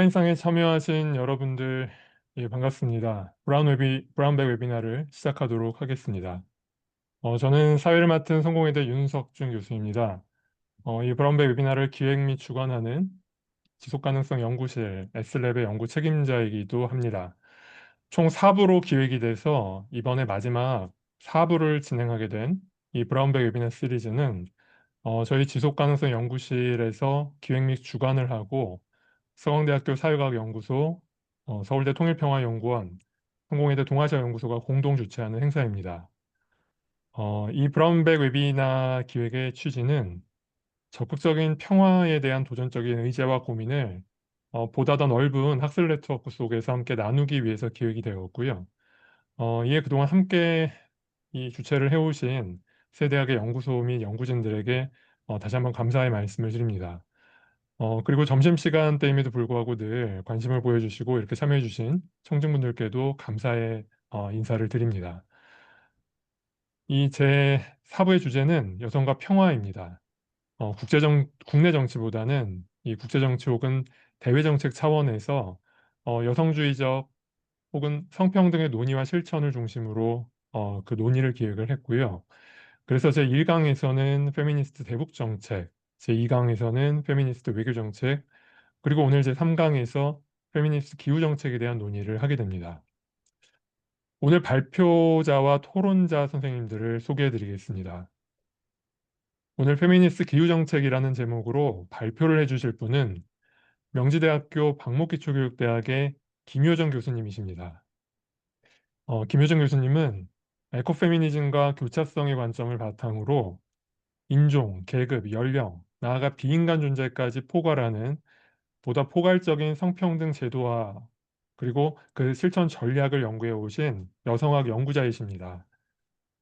오프라인상에 참여하신 여러분들, 예, 반갑습니다. 브라운백 웨비나를 시작하도록 하겠습니다. 저는 사회를 맡은 성공회대 윤석준 교수입니다. 이 브라운백 웨비나를 기획 및 주관하는 지속가능성 연구실 S랩의 연구 책임자이기도 합니다. 총 4부로 기획이 돼서 이번에 마지막 4부를 진행하게 된 이 브라운백 웨비나 시리즈는 저희 지속가능성 연구실에서 기획 및 주관을 하고 서강대학교 사회과학연구소, 서울대 통일평화연구원, 성공회대 동아시아연구소가 공동 주최하는 행사입니다. 이 브라운백 웨비나 기획의 취지는 적극적인 평화에 대한 도전적인 의제와 고민을 보다 더 넓은 학술 네트워크 속에서 함께 나누기 위해서 기획이 되었고요. 이에 그동안 함께 이 주최를 해오신 세 대학의 연구소 및 연구진들에게 다시 한번 감사의 말씀을 드립니다. 그리고 점심시간 때임에도 불구하고 늘 관심을 보여주시고 이렇게 참여해주신 청중분들께도 감사의 인사를 드립니다. 이 제 4부의 주제는 여성과 평화입니다. 국내 정치보다는 이 국제정치 혹은 대외정책 차원에서 여성주의적 혹은 성평등의 논의와 실천을 중심으로 그 논의를 기획을 했고요. 그래서 제1강에서는 페미니스트 대북정책, 제2강에서는 페미니스트 외교정책, 그리고 오늘 제3강에서 페미니스트 기후정책에 대한 논의를 하게 됩니다. 오늘 발표자와 토론자 선생님들을 소개해 드리겠습니다. 오늘 페미니스트 기후정책이라는 제목으로 발표를 해주실 분은 명지대학교 박목기초교육대학의 김효정 교수님이십니다. 김효정 교수님은 에코페미니즘과 교차성의 관점을 바탕으로 인종, 계급, 연령, 나아가 비인간 존재까지 포괄하는 보다 포괄적인 성평등 제도화 그리고 그 실천 전략을 연구해 오신 여성학 연구자이십니다.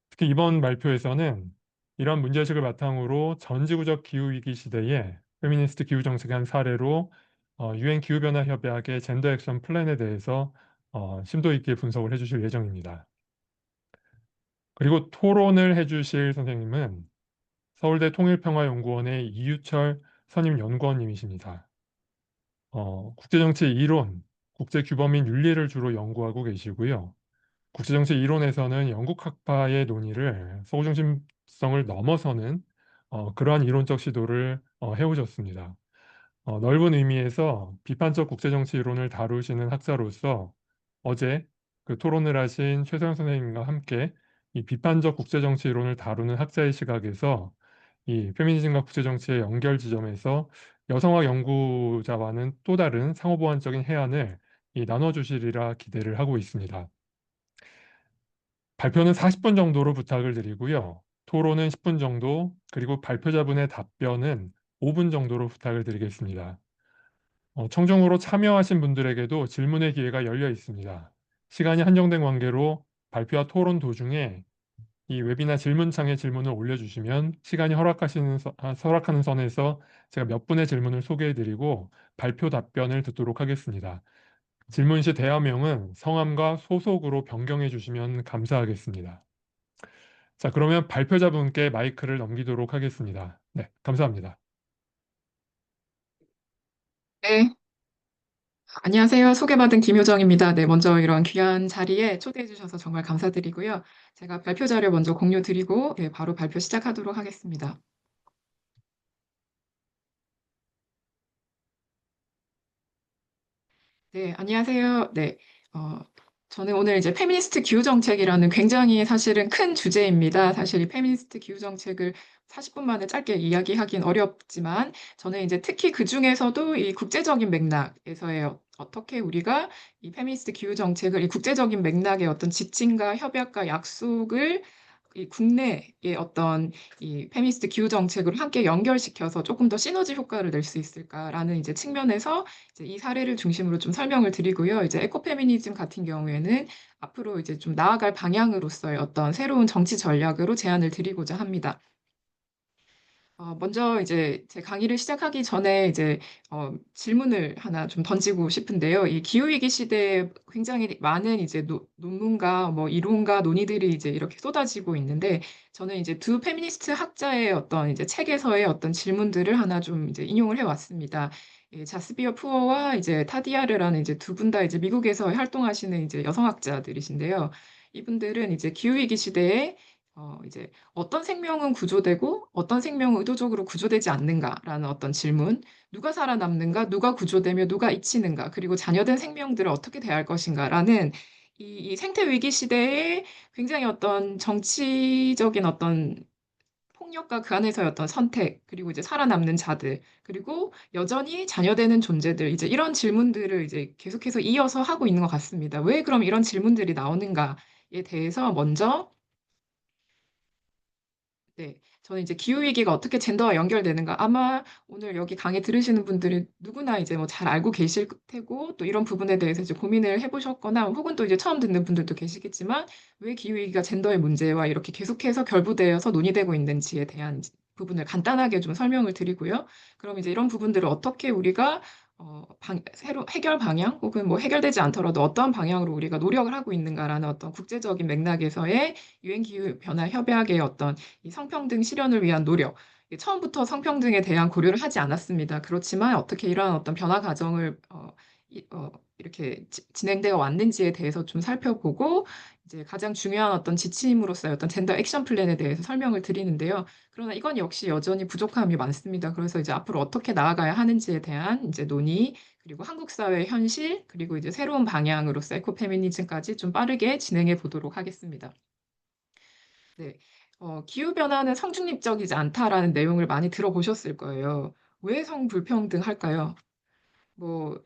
특히 이번 발표에서는 이런 문제의식을 바탕으로 전지구적 기후위기 시대에 페미니스트 기후정책의 한 사례로 유엔 기후변화 협약의 젠더 액션 플랜에 대해서 심도 있게 분석을 해주실 예정입니다. 그리고 토론을 해주실 선생님은 서울대 통일평화연구원의 이유철 선임연구원님이십니다. 국제정치 이론, 국제규범 및 윤리를 주로 연구하고 계시고요. 국제정치 이론에서는 영국 학파의 논의를 소중심성을 넘어서는 그러한 이론적 시도를 해오셨습니다. 넓은 의미에서 비판적 국제정치 이론을 다루시는 학자로서 어제 그 토론을 하신 최소영 선생님과 함께 이 비판적 국제정치 이론을 다루는 학자의 시각에서 이 페미니즘과 국제정치의 연결 지점에서 여성학 연구자와는 또 다른 상호보완적인 해안을 나눠주시리라 기대를 하고 있습니다. 발표는 40분 정도로 부탁을 드리고요. 토론은 10분 정도, 그리고 발표자분의 답변은 5분 정도로 부탁을 드리겠습니다. 청중으로 참여하신 분들에게도 질문의 기회가 열려 있습니다. 시간이 한정된 관계로 발표와 토론 도중에 이 웨비나 질문창에 질문을 올려주시면 시간이 허락하는 선에서 제가 몇 분의 질문을 소개해드리고 발표 답변을 듣도록 하겠습니다. 질문 시 대화명은 성함과 소속으로 변경해 주시면 감사하겠습니다. 자, 그러면 발표자분께 마이크를 넘기도록 하겠습니다. 네, 감사합니다. 네, 안녕하세요. 소개받은 김효정입니다. 네, 먼저 이런 귀한 자리에 초대해 주셔서 정말 감사드리고요. 제가 발표 자료 먼저 공유 드리고, 네, 바로 발표 시작하도록 하겠습니다. 네, 안녕하세요. 네, 어, 저는 오늘 이제 페미니스트 기후 정책이라는 굉장히 사실은 큰 주제입니다. 사실 이 페미니스트 기후 정책을 40분 만에 짧게 이야기하긴 어렵지만, 저는 이제 특히 그 중에서도 이 국제적인 맥락에서의 어떻게 우리가 이 페미니스트 기후 정책을 이 국제적인 맥락의 어떤 지침과 협약과 약속을 이 국내의 어떤 이 페미니스트 기후 정책으로 함께 연결시켜서 조금 더 시너지 효과를 낼 수 있을까라는 이제 측면에서 이제 이 사례를 중심으로 좀 설명을 드리고요. 이제 에코페미니즘 같은 경우에는 앞으로 이제 좀 나아갈 방향으로서의 어떤 새로운 정치 전략으로 제안을 드리고자 합니다. 먼저 이제 제 강의를 시작하기 전에 이제 질문을 하나 좀 던지고 싶은데요. 이 기후위기 시대에 굉장히 많은 이제 논문과 뭐 이론과 논의들이 이제 이렇게 쏟아지고 있는데 저는 이제 두 페미니스트 학자의 어떤 이제 책에서의 어떤 질문들을 하나 좀 이제 인용을 해왔습니다. 자스비어 푸어와 이제 타디아르라는 이제 두 분 다 이제 미국에서 활동하시는 이제 여성학자들이신데요. 이분들은 이제 기후위기 시대에 이제 어떤 생명은 구조되고 어떤 생명은 의도적으로 구조되지 않는가라는 어떤 질문, 누가 살아남는가, 누가 구조되며 누가 잊히는가, 그리고 잔여된 생명들을 어떻게 대할 것인가라는 이 생태 위기 시대에 굉장히 어떤 정치적인 어떤 폭력과 그 안에서의 어떤 선택, 그리고 이제 살아남는 자들, 그리고 여전히 잔여되는 존재들, 이제 이런 질문들을 이제 계속해서 이어서 하고 있는 것 같습니다. 왜 그럼 이런 질문들이 나오는가에 대해서 먼저 네, 저는 이제 기후위기가 어떻게 젠더와 연결되는가. 아마 오늘 여기 강의 들으시는 분들이 누구나 이제 뭐 잘 알고 계실 테고, 또 이런 부분에 대해서 이제 고민을 해보셨거나, 혹은 또 이제 처음 듣는 분들도 계시겠지만, 왜 기후위기가 젠더의 문제와 이렇게 계속해서 결부되어서 논의되고 있는지에 대한 부분을 간단하게 좀 설명을 드리고요. 그럼 이제 이런 부분들을 어떻게 우리가 새로 해결 방향, 혹은 뭐 해결되지 않더라도 어떠한 방향으로 우리가 노력을 하고 있는가라는 어떤 국제적인 맥락에서의 유엔 기후 변화 협약의 어떤 이 성평등 실현을 위한 노력. 처음부터 성평등에 대한 고려를 하지 않았습니다. 그렇지만 어떻게 이러한 어떤 변화 과정을 이렇게 진행되어 왔는지에 대해서 좀 살펴보고 이제 가장 중요한 어떤 지침으로서의 어떤 젠더 액션 플랜에 대해서 설명을 드리는데요. 그러나 이건 역시 여전히 부족함이 많습니다. 그래서 이제 앞으로 어떻게 나아가야 하는지에 대한 이제 논의, 그리고 한국 사회의 현실, 그리고 이제 새로운 방향으로서 에코페미니즘까지 좀 빠르게 진행해 보도록 하겠습니다. 네. 기후변화는 성중립적이지 않다라는 내용을 많이 들어보셨을 거예요. 왜 성불평등할까요? 뭐,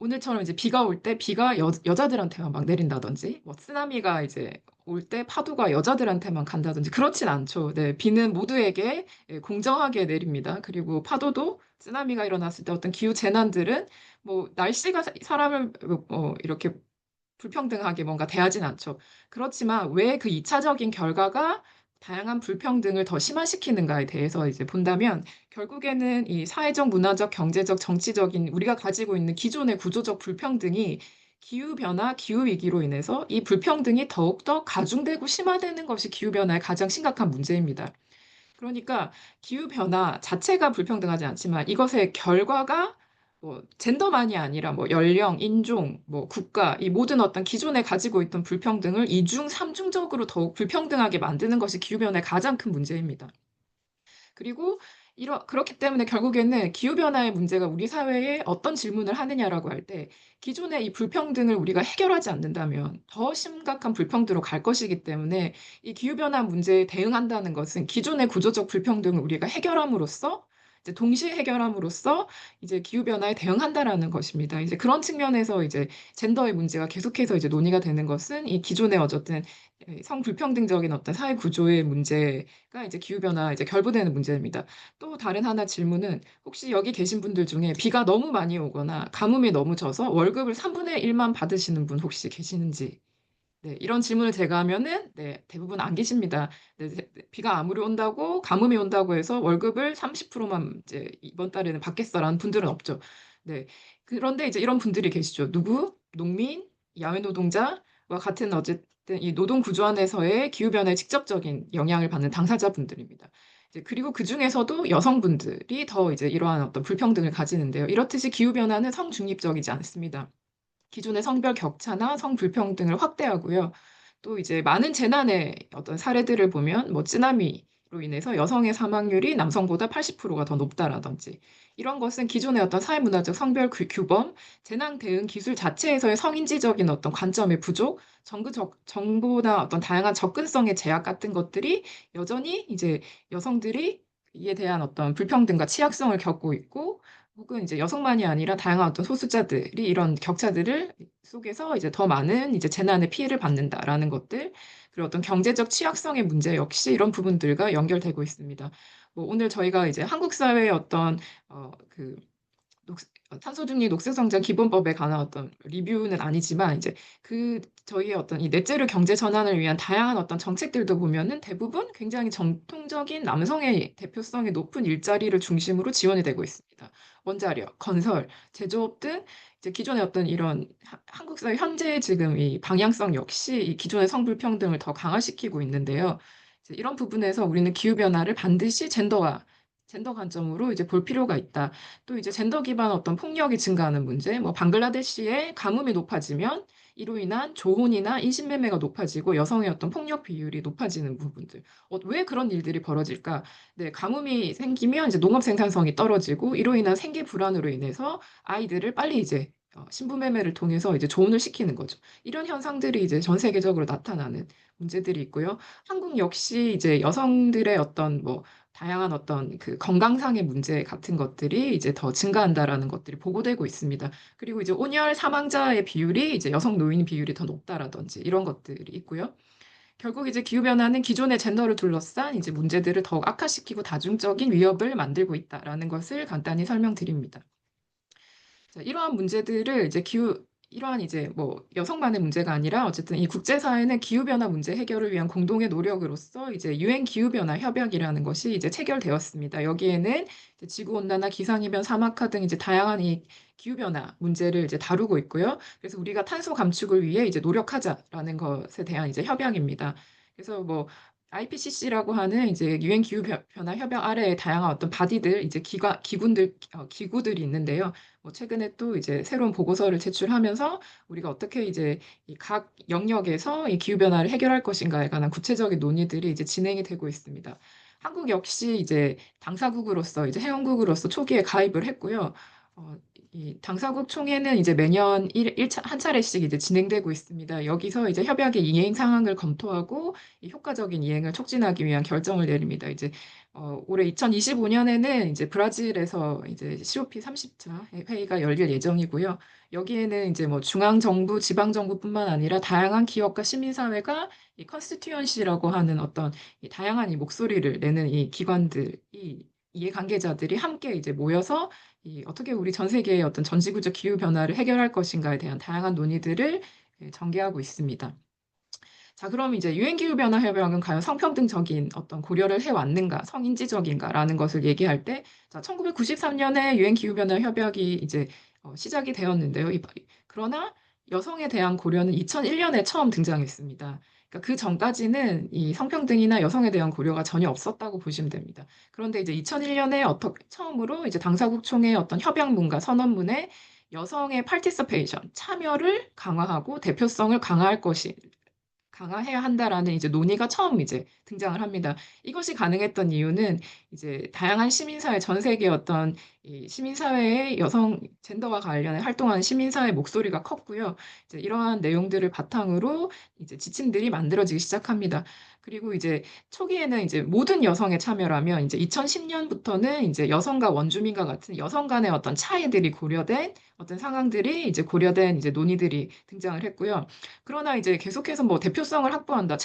오늘처럼 이제 비가 올 때 비가 여자들한테만 막 내린다든지, 뭐, 쓰나미가 이제 올 때 파도가 여자들한테만 간다든지, 그렇진 않죠. 네. 비는 모두에게 공정하게 내립니다. 그리고 파도도 쓰나미가 일어났을 때 어떤 기후 재난들은 뭐, 날씨가 사람을 이렇게 불평등하게 뭔가 대하진 않죠. 그렇지만 왜 그 2차적인 결과가 다양한 불평등을 더 심화시키는가에 대해서 이제 본다면 결국에는 이 사회적, 문화적, 경제적, 정치적인 우리가 가지고 있는 기존의 구조적 불평등이 기후변화, 기후위기로 인해서 이 불평등이 더욱더 가중되고 심화되는 것이 기후변화의 가장 심각한 문제입니다. 그러니까 기후 변화 자체가 불평등하지 않지만 이것의 결과가 뭐 젠더만이 아니라 뭐 연령, 인종, 뭐 국가 이 모든 어떤 기존에 가지고 있던 불평등을 이중, 삼중적으로 더욱 불평등하게 만드는 것이 기후 변화의 가장 큰 문제입니다. 그리고 그렇기 때문에 결국에는 기후변화의 문제가 우리 사회에 어떤 질문을 하느냐라고 할 때 기존의 이 불평등을 우리가 해결하지 않는다면 더 심각한 불평등으로 갈 것이기 때문에 이 기후변화 문제에 대응한다는 것은 기존의 구조적 불평등을 우리가 해결함으로써 이제 동시에 해결함으로써 이제 기후변화에 대응한다라는 것입니다. 이제 그런 측면에서 이제 젠더의 문제가 계속해서 이제 논의가 되는 것은 이 기존의 어쨌든 성불평등적인 어떤 사회 구조의 문제가 이제 기후변화 이제 결부되는 문제입니다. 또 다른 하나 질문은 혹시 여기 계신 분들 중에 비가 너무 많이 오거나 가뭄이 너무 져서 월급을 3분의 1만 받으시는 분 혹시 계시는지? 네, 이런 질문을 제가 하면은 네, 대부분 안 계십니다. 네, 비가 아무리 온다고 가뭄이 온다고 해서 월급을 30%만 이제 이번 달에는 받겠어라는 분들은 없죠. 네. 그런데 이제 이런 분들이 계시죠. 누구? 농민, 야외 노동자와 같은 어쨌든 이 노동 구조 안에서의 기후 변화에 직접적인 영향을 받는 당사자분들입니다. 이제 그리고 그 중에서도 여성분들이 더 이제 이러한 어떤 불평등을 가지는데요. 이렇듯이 기후 변화는 성중립적이지 않습니다. 기존의 성별 격차나 성불평등을 확대하고요. 또 이제 많은 재난의 어떤 사례들을 보면 뭐 쓰나미로 인해서 여성의 사망률이 남성보다 80%가 더 높다라든지 이런 것은 기존의 어떤 사회문화적 성별 규범, 재난 대응 기술 자체에서의 성인지적인 어떤 관점의 부족, 정보나 어떤 다양한 접근성의 제약 같은 것들이 여전히 이제 여성들이 이에 대한 어떤 불평등과 취약성을 겪고 있고 혹은 이제 여성만이 아니라 다양한 어떤 소수자들이 이런 격차들을 속에서 이제 더 많은 이제 재난의 피해를 받는다라는 것들, 그리고 어떤 경제적 취약성의 문제 역시 이런 부분들과 연결되고 있습니다. 뭐 오늘 저희가 이제 한국 사회의 어떤 그 녹, 탄소중립 녹색성장 기본법에 관한 어떤 리뷰는 아니지만 이제 저희의 어떤 이 넷제로 경제 전환을 위한 다양한 어떤 정책들도 보면은 대부분 굉장히 전통적인 남성의 대표성이 높은 일자리를 중심으로 지원이 되고 있습니다. 원자력, 건설, 제조업 등 이제 기존의 어떤 이런 한국 사회 현재 지금 이 방향성 역시 이 기존의 성불평등을 더 강화시키고 있는데요. 이제 이런 부분에서 우리는 기후 변화를 반드시 젠더와 젠더 관점으로 이제 볼 필요가 있다. 또 이제 젠더 기반 어떤 폭력이 증가하는 문제, 뭐 방글라데시의 가뭄이 높아지면 이로 인한 조혼이나 인신매매가 높아지고 여성의 어떤 폭력 비율이 높아지는 부분들. 왜 그런 일들이 벌어질까? 네, 가뭄이 생기면 이제 농업 생산성이 떨어지고 이로 인한 생계 불안으로 인해서 아이들을 빨리 이제 신부매매를 통해서 이제 조혼을 시키는 거죠. 이런 현상들이 이제 전 세계적으로 나타나는 문제들이 있고요. 한국 역시 이제 여성들의 어떤 뭐 다양한 어떤 그 건강상의 문제 같은 것들이 이제 더 증가한다라는 것들이 보고되고 있습니다. 그리고 이제 온열 사망자의 비율이 이제 여성 노인 비율이 더 높다라든지 이런 것들이 있고요. 결국 이제 기후변화는 기존의 젠더를 둘러싼 이제 문제들을 더욱 악화시키고 다중적인 위협을 만들고 있다라는 것을 간단히 설명드립니다. 자, 이러한 문제들을 이제 이러한 이제 뭐 여성만의 문제가 아니라 어쨌든 이 국제사회는 기후변화 문제 해결을 위한 공동의 노력으로서 이제 유엔 기후변화 협약이라는 것이 이제 체결되었습니다. 여기에는 이제 지구온난화, 기상이변, 사막화 등 이제 다양한 이 기후변화 문제를 이제 다루고 있고요. 그래서 우리가 탄소 감축을 위해 이제 노력하자라는 것에 대한 이제 협약입니다. 그래서 뭐 IPCC라고 하는 이제 유엔 기후변화 협약 아래에 다양한 어떤 바디들 이제 기구들 기구들이 있는데요. 뭐 최근에 또 이제 새로운 보고서를 제출하면서 우리가 어떻게 이제 이 각 영역에서 이 기후 변화를 해결할 것인가에 관한 구체적인 논의들이 이제 진행이 되고 있습니다. 한국 역시 이제 당사국으로서 이제 회원국으로서 초기에 가입을 했고요. 이 당사국 총회는 이제 매년 한 차례씩 이제 진행되고 있습니다. 여기서 이제 협약의 이행 상황을 검토하고 이 효과적인 이행을 촉진하기 위한 결정을 내립니다. 이제 올해 2025년에는 이제 브라질에서 이제 COP 30차 회의가 열릴 예정이고요. 여기에는 이제 뭐 중앙정부, 지방정부뿐만 아니라 다양한 기업과 시민사회가 이 컨스티튜언시라고 하는 어떤 이 다양한 이 목소리를 내는 이 기관들, 이 이해관계자들이 함께 이제 모여서 이 어떻게 우리 전 세계의 어떤 전지구적 기후 변화를 해결할 것인가에 대한 다양한 논의들을 전개하고 있습니다. 자, 그럼 이제 유엔 기후 변화 협약은 과연 성평등적인 어떤 고려를 해왔는가, 성인지적인가라는 것을 얘기할 때, 자, 1993년에 유엔 기후 변화 협약이 이제 시작이 되었는데요. 그러나 여성에 대한 고려는 2001년에 처음 등장했습니다. 그러니까 그 전까지는 이 성평등이나 여성에 대한 고려가 전혀 없었다고 보시면 됩니다. 그런데 이제 2001년에 처음으로 이제 당사국 총회 어떤 협약문과 선언문에 여성의 파티시페이션, 참여를 강화하고 대표성을 강화해야 한다라는 이제 논의가 처음 이제 등장을 합니다. 이것이 가능했던 이유는 이제 다양한 시민사회, 전 세계 어떤 이 시민사회의 여성 젠더와 관련해 활동하는 시민사회 목소리가 컸고요. 이제 이러한 내용들을 바탕으로 이제 지침들이 만들어지기 시작합니다. 그리고 이제 초기에는 이제 모든 여성의 참여라면 이제 2010년부터는 이제 여성과 원주민과 같은 여성 간의 어떤 차이들이 고려된 어떤 상황들이 이제 고려된 이제 논의들이 등장을 했고요. 그러나 이제 계속해서 뭐 대표성을 확보한다,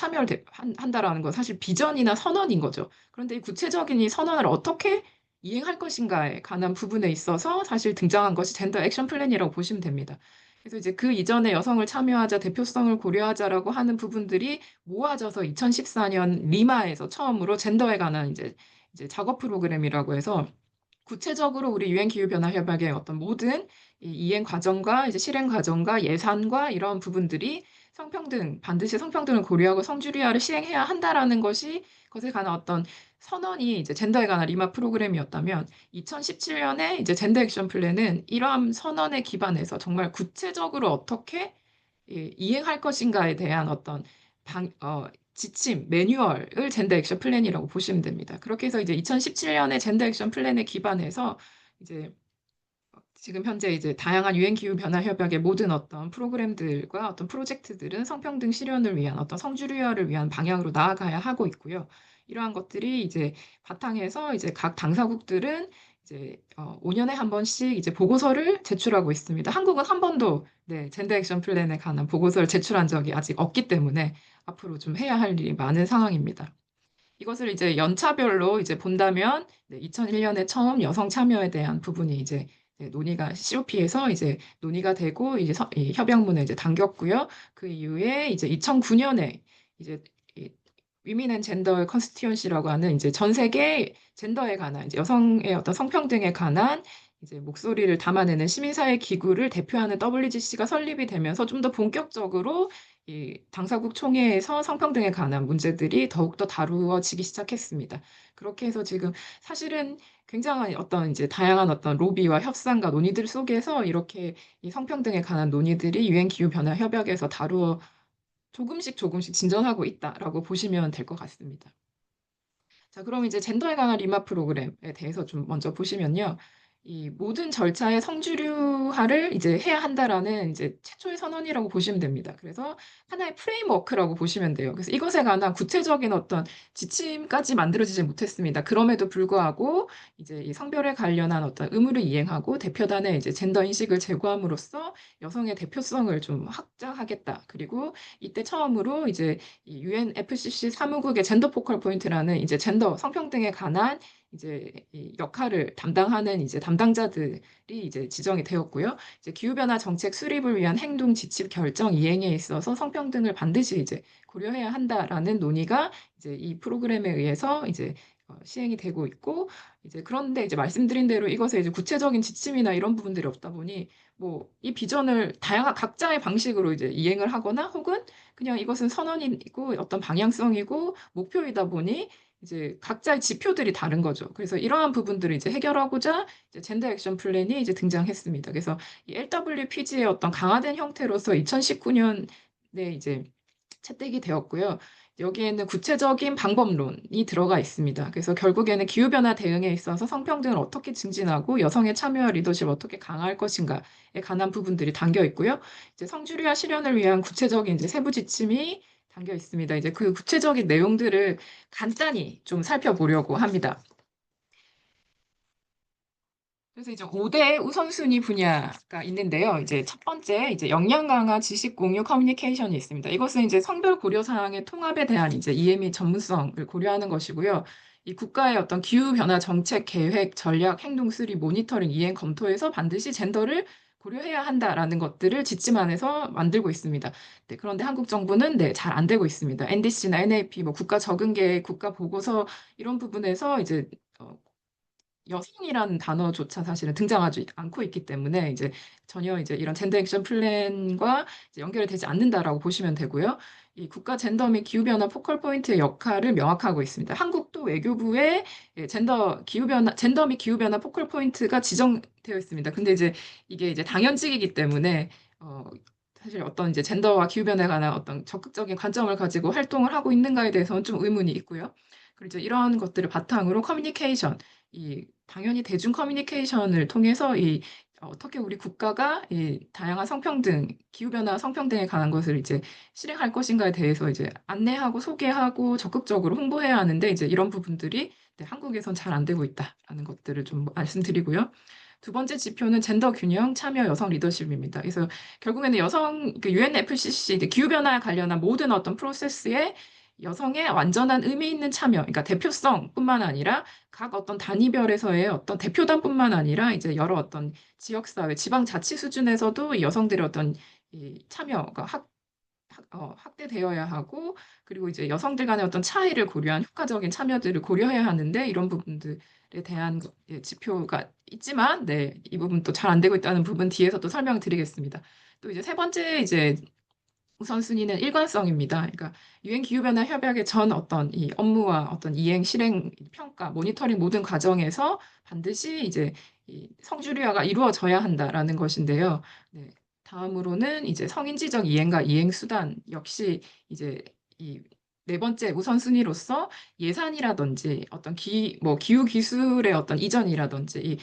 한다라는 건 사실 비전이나 선언인 거죠. 그런데 이 구체적인 이 선언을 어떻게 이행할 것인가에 관한 부분에 있어서 사실 등장한 것이 젠더 액션 플랜이라고 보시면 됩니다. 그래서 이제 그 이전에 여성을 참여하자, 대표성을 고려하자라고 하는 부분들이 모아져서 2014년 리마에서 처음으로 젠더에 관한 이제 작업 프로그램이라고 해서 구체적으로 우리 유엔 기후 변화 협약의 어떤 모든 이 이행 과정과 이제 실행 과정과 예산과 이런 부분들이 반드시 성평등을 고려하고 성주리화를 시행해야 한다라는 것에 관한 어떤 선언이 이제 젠더에 관한 리마 프로그램이었다면 2017년에 이제 젠더 액션 플랜은 이러한 선언에 기반해서 정말 구체적으로 어떻게 이행할 것인가에 대한 어떤 지침, 매뉴얼을 젠더 액션 플랜이라고 보시면 됩니다. 그렇게 해서 이제 2017년에 젠더 액션 플랜에 기반해서 이제 지금 현재 이제 다양한 유엔 기후 변화 협약의 모든 어떤 프로그램들과 어떤 프로젝트들은 성평등 실현을 위한 어떤 성주류화를 위한 방향으로 나아가야 하고 있고요. 이러한 것들이 이제 바탕에서 이제 각 당사국들은 이제 5년에 한 번씩 이제 보고서를 제출하고 있습니다. 한국은 한 번도 네, 젠더 액션 플랜에 관한 보고서를 제출한 적이 아직 없기 때문에 앞으로 좀 해야 할 일이 많은 상황입니다. 이것을 이제 연차별로 이제 본다면 2001년에 처음 여성 참여에 대한 부분이 이제 논의가 COP에서 이제 논의가 되고 이제 이 협약문에 이제 담겼고요. 그 이후에 이제 2009년에 이제 이 위민 앤 젠더 컨스티튜언시라고 하는 이제 전 세계 젠더에 관한 이제 여성의 어떤 성평등에 관한 이제 목소리를 담아내는 시민사회 기구를 대표하는 WGC가 설립이 되면서 좀 더 본격적으로 이 당사국 총회에서 성평등에 관한 문제들이 더욱더 다루어지기 시작했습니다. 그렇게 해서 지금 사실은 굉장한 어떤 이제 다양한 어떤 로비와 협상과 논의들 속에서 이렇게 이 성평등에 관한 논의들이 유엔 기후 변화 협약에서 다루어 조금씩 진전하고 있다라고 보시면 될 것 같습니다. 자, 그럼 이제 젠더에 관한 리마 프로그램에 대해서 좀 먼저 보시면요. 이 모든 절차의 성주류화를 이제 해야 한다라는 이제 최초의 선언이라고 보시면 됩니다. 그래서 하나의 프레임워크라고 보시면 돼요. 그래서 이것에 관한 구체적인 어떤 지침까지 만들어지지 못했습니다. 그럼에도 불구하고 이제 이 성별에 관련한 어떤 의무를 이행하고 대표단에 이제 젠더 인식을 제고함으로써 여성의 대표성을 좀 확장하겠다. 그리고 이때 처음으로 이제 이 UNFCC 사무국의 젠더 포컬 포인트라는 이제 젠더 성평등에 관한 이제 이 역할을 담당하는 이제 담당자들이 이제 지정이 되었고요. 이제 기후변화 정책 수립을 위한 행동 지침 결정 이행에 있어서 성평등을 반드시 이제 고려해야 한다라는 논의가 이제 이 프로그램에 의해서 이제 시행이 되고 있고 이제 그런데 이제 말씀드린 대로 이것에 이제 구체적인 지침이나 이런 부분들이 없다 보니 뭐 이 비전을 다양한 각자의 방식으로 이제 이행을 하거나 혹은 그냥 이것은 선언이고 어떤 방향성이고 목표이다 보니 이제 각자의 지표들이 다른 거죠. 그래서 이러한 부분들을 이제 해결하고자 이제 젠더 액션 플랜이 이제 등장했습니다. 그래서 이 LWPG의 어떤 강화된 형태로서 2019년에 이제 채택이 되었고요. 여기에는 구체적인 방법론이 들어가 있습니다. 그래서 결국에는 기후변화 대응에 있어서 성평등을 어떻게 증진하고 여성의 참여와 리더십을 어떻게 강화할 것인가에 관한 부분들이 담겨 있고요. 이제 성주류화 실현을 위한 구체적인 이제 세부 지침이 담겨 있습니다. 이제 그 구체적인 내용들을 간단히 좀 살펴보려고 합니다. 그래서 이제 5대 우선순위 분야가 있는데요. 이제 첫 번째, 이제 역량 강화 지식 공유 커뮤니케이션이 있습니다. 이것은 이제 성별 고려 사항의 통합에 대한 이제 이해 및 전문성을 고려하는 것이고요. 이 국가의 어떤 기후 변화 정책 계획, 전략, 행동 수립, 모니터링, 이행 검토에서 반드시 젠더를 고려해야 한다라는 것들을 지침안에서 만들고 있습니다. 네, 그런데 한국 정부는 네, 잘 안 되고 있습니다. NDC나 NAP, 뭐 국가 적응 계획, 국가 보고서 이런 부분에서 이제 여성이라는 단어조차 사실은 등장하지 않고 있기 때문에 이제 전혀 이제 이런 젠더 액션 플랜과 이제 연결이 되지 않는다라고 보시면 되고요. 이 국가 젠더 및 기후변화 포컬 포인트의 역할을 명확하고 있습니다. 한국도 외교부에 젠더 및 기후변화 포컬 포인트가 지정되어 있습니다. 근데 이제 이게 이제 당연직이기 때문에 어, 사실 어떤 이제 젠더와 기후변화에 관한 어떤 적극적인 관점을 가지고 활동을 하고 있는가에 대해서는 좀 의문이 있고요. 그리고 이제 이런 것들을 바탕으로 커뮤니케이션, 이 당연히 대중 커뮤니케이션을 통해서 이 어떻게 우리 국가가 이 다양한 성평등, 기후변화 성평등에 관한 것을 이제 실행할 것인가에 대해서 이제 안내하고 소개하고 적극적으로 홍보해야 하는데 이제 이런 부분들이 네, 한국에선 잘 안 되고 있다라는 것들을 좀 말씀드리고요. 두 번째 지표는 젠더 균형, 참여 여성 리더십입니다. 그래서 결국에는 여성, UNFCC, 기후변화에 관련한 모든 어떤 프로세스에 여성의 완전한 의미 있는 참여, 그러니까 대표성뿐만 아니라 각 어떤 단위별에서의 어떤 대표단뿐만 아니라 이제 여러 어떤 지역사회, 지방자치 수준에서도 이 여성들의 어떤 이 참여가 확대되어야 하고 그리고 이제 여성들 간의 어떤 차이를 고려한 효과적인 참여들을 고려해야 하는데 이런 부분들에 대한 예, 지표가 있지만 네, 이 부분 또 잘 안 되고 있다는 부분 뒤에서 또 설명을 드리겠습니다. 또 이제 세 번째 이제 우선순위는 일관성입니다. 그러니까 유엔 기후변화 협약의 전 어떤 이 업무와 어떤 이행, 실행, 평가, 모니터링 모든 과정에서 반드시 이제 이 성주류화가 이루어져야 한다라는 것인데요. 네. 다음으로는 이제 성인지적 이행과 이행 수단 역시 이제 이 네 번째 우선순위로서 예산이라든지 어떤 기후 기술의 어떤 이전이라든지 이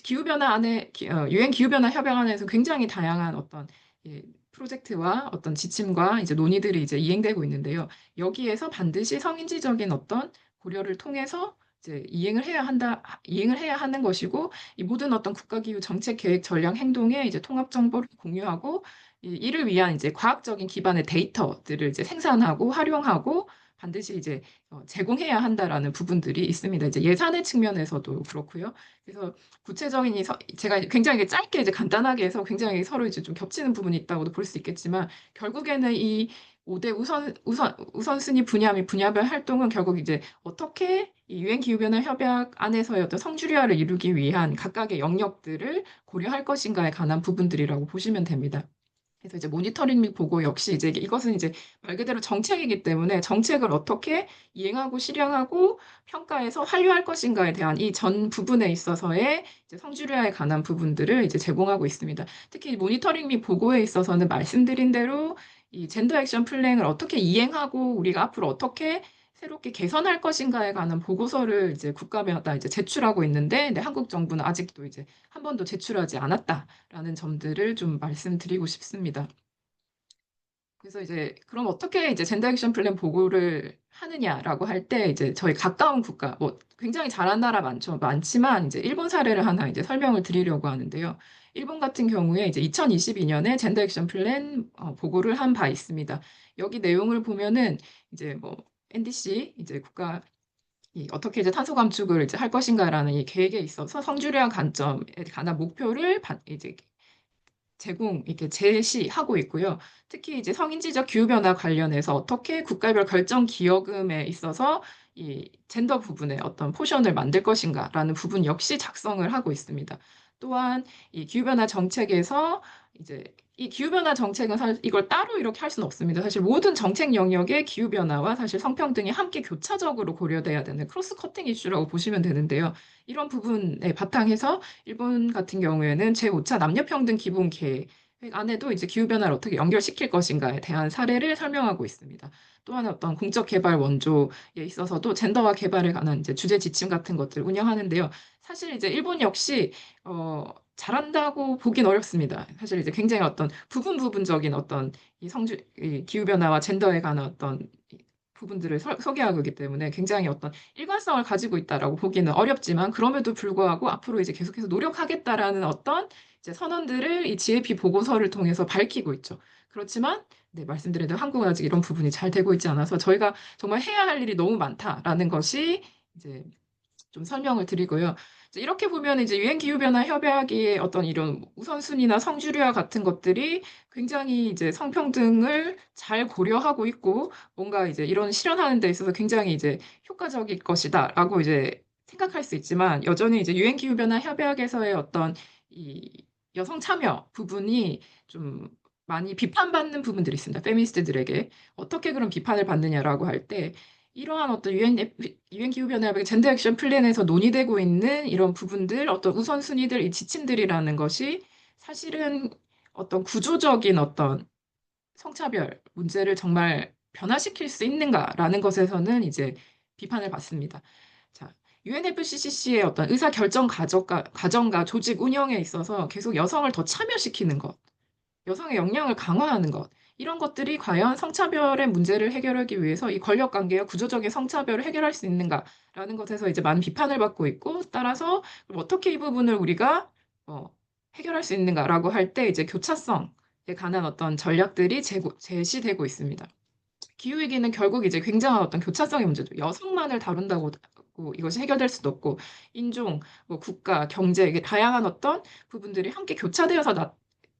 기후변화 안에 유엔 기후변화 협약 안에서 굉장히 다양한 어떤 이 프로젝트와 어떤 지침과 이제 논의들이 이제 이행되고 있는데요. 여기에서 반드시 성인지적인 어떤 고려를 통해서 이제 이행을 해야 하는 것이고, 이 모든 어떤 국가기후 정책 계획 전략 행동에 이제 통합 정보를 공유하고, 이를 위한 이제 과학적인 기반의 데이터들을 이제 생산하고 활용하고 반드시 이제 제공해야 한다라는 부분들이 있습니다. 이제 예산의 측면에서도 그렇고요. 그래서 구체적인 제가 굉장히 짧게 이제 간단하게 해서 굉장히 서로 이제 좀 겹치는 부분이 있다고도 볼 수 있겠지만 결국에는 이 5대 우선순위 분야 및 분야별 활동은 결국 이제 어떻게 이 유엔 기후변화 협약 안에서의 어떤 성주류화를 이루기 위한 각각의 영역들을 고려할 것인가에 관한 부분들이라고 보시면 됩니다. 그래서 이제 모니터링 및 보고 역시 이제 이것은 이제 말 그대로 정책이기 때문에 정책을 어떻게 이행하고 실행하고 평가해서 완료할 것인가에 대한 이 전 부분에 있어서의 이제 성주류화에 관한 부분들을 이제 제공하고 있습니다. 특히 모니터링 및 보고에 있어서는 말씀드린 대로 이 젠더 액션 플랜을 어떻게 이행하고 우리가 앞으로 어떻게 새롭게 개선할 것인가에 관한 보고서를 이제 국가마다 이제 제출하고 있는데, 네, 한국 정부는 아직도 이제 한 번도 제출하지 않았다라는 점들을 좀 말씀드리고 싶습니다. 그래서 이제 그럼 어떻게 이제 젠더 액션 플랜 보고를 하느냐라고 할 때 이제 저희 가까운 국가 뭐 굉장히 잘한 나라 많지만 이제 일본 사례를 하나 이제 설명을 드리려고 하는데요. 일본 같은 경우에 이제 2022년에 젠더 액션 플랜 보고를 한 바 있습니다. 여기 내용을 보면은 이제 뭐 NDC 이제 국가 이 어떻게 이제 탄소 감축을 이제 할 것인가라는 이 계획에 있어서 성주량 관점에 관한 목표를 이제 이렇게 제시하고 있고요. 특히 이제 성인지적 기후변화 관련해서 어떻게 국가별 결정 기여금에 있어서 이 젠더 부분의 어떤 포션을 만들 것인가라는 부분 역시 작성을 하고 있습니다. 또한 이 기후변화 정책에서 이제 이 기후변화 정책은 사실 이걸 따로 이렇게 할 수는 없습니다. 사실 모든 정책 영역의 기후변화와 사실 성평등이 함께 교차적으로 고려돼야 되는 크로스 커팅 이슈라고 보시면 되는데요. 이런 부분에 바탕에서 일본 같은 경우에는 제5차 남녀평등 기본 계획 안에도 이제 기후변화를 어떻게 연결시킬 것인가에 대한 사례를 설명하고 있습니다. 또한 어떤 공적 개발 원조에 있어서도 젠더와 개발에 관한 이제 주제 지침 같은 것들 운영하는데요. 사실 이제 일본 역시 잘한다고 보긴 어렵습니다. 사실 이제 굉장히 어떤 부분적인 어떤 이 기후변화와 젠더에 관한 어떤 부분들을 소개하고 있기 때문에 굉장히 어떤 일관성을 가지고 있다라고 보기는 어렵지만, 그럼에도 불구하고 앞으로 이제 계속해서 노력하겠다라는 어떤 이제 선언들을 이 GAP 보고서를 통해서 밝히고 있죠. 그렇지만 네, 말씀드린 대로 한국은 아직 이런 부분이 잘 되고 있지 않아서 저희가 정말 해야 할 일이 너무 많다라는 것이 이제 좀 설명을 드리고요. 이제 이렇게 보면 이제 유엔 기후변화 협약의 어떤 이런 우선순위나 성주류와 같은 것들이 굉장히 이제 성평등을 잘 고려하고 있고 뭔가 이제 이런 실현하는 데 있어서 굉장히 이제 효과적일 것이다라고 이제 생각할 수 있지만, 여전히 이제 유엔 기후변화 협약에서의 어떤 이 여성 참여 부분이 좀 많이 비판받는 부분들이 있습니다. 페미니스트들에게 어떻게 그런 비판을 받느냐라고 할 때, 이러한 어떤 유엔 기후변화의 젠더 액션 플랜에서 논의되고 있는 이런 부분들, 어떤 우선순위들, 이 지침들이라는 것이 사실은 어떤 구조적인 어떤 성차별 문제를 정말 변화시킬 수 있는가라는 것에서는 이제 비판을 받습니다. 자, UNFCCC의 어떤 의사 결정 과정과 조직 운영에 있어서 계속 여성을 더 참여시키는 것, 여성의 역량을 강화하는 것, 이런 것들이 과연 성차별의 문제를 해결하기 위해서 이 권력 관계와 구조적인 성차별을 해결할 수 있는가라는 것에서 이제 많은 비판을 받고 있고, 따라서 그럼 어떻게 이 부분을 우리가 어, 해결할 수 있는가라고 할 때 이제 교차성에 관한 어떤 전략들이 제시되고 있습니다. 기후위기는 결국 이제 굉장한 어떤 교차성의 문제죠. 여성만을 다룬다고 이것이 해결될 수도 없고, 인종, 뭐 국가, 경제, 이게 다양한 어떤 부분들이 함께 교차되어서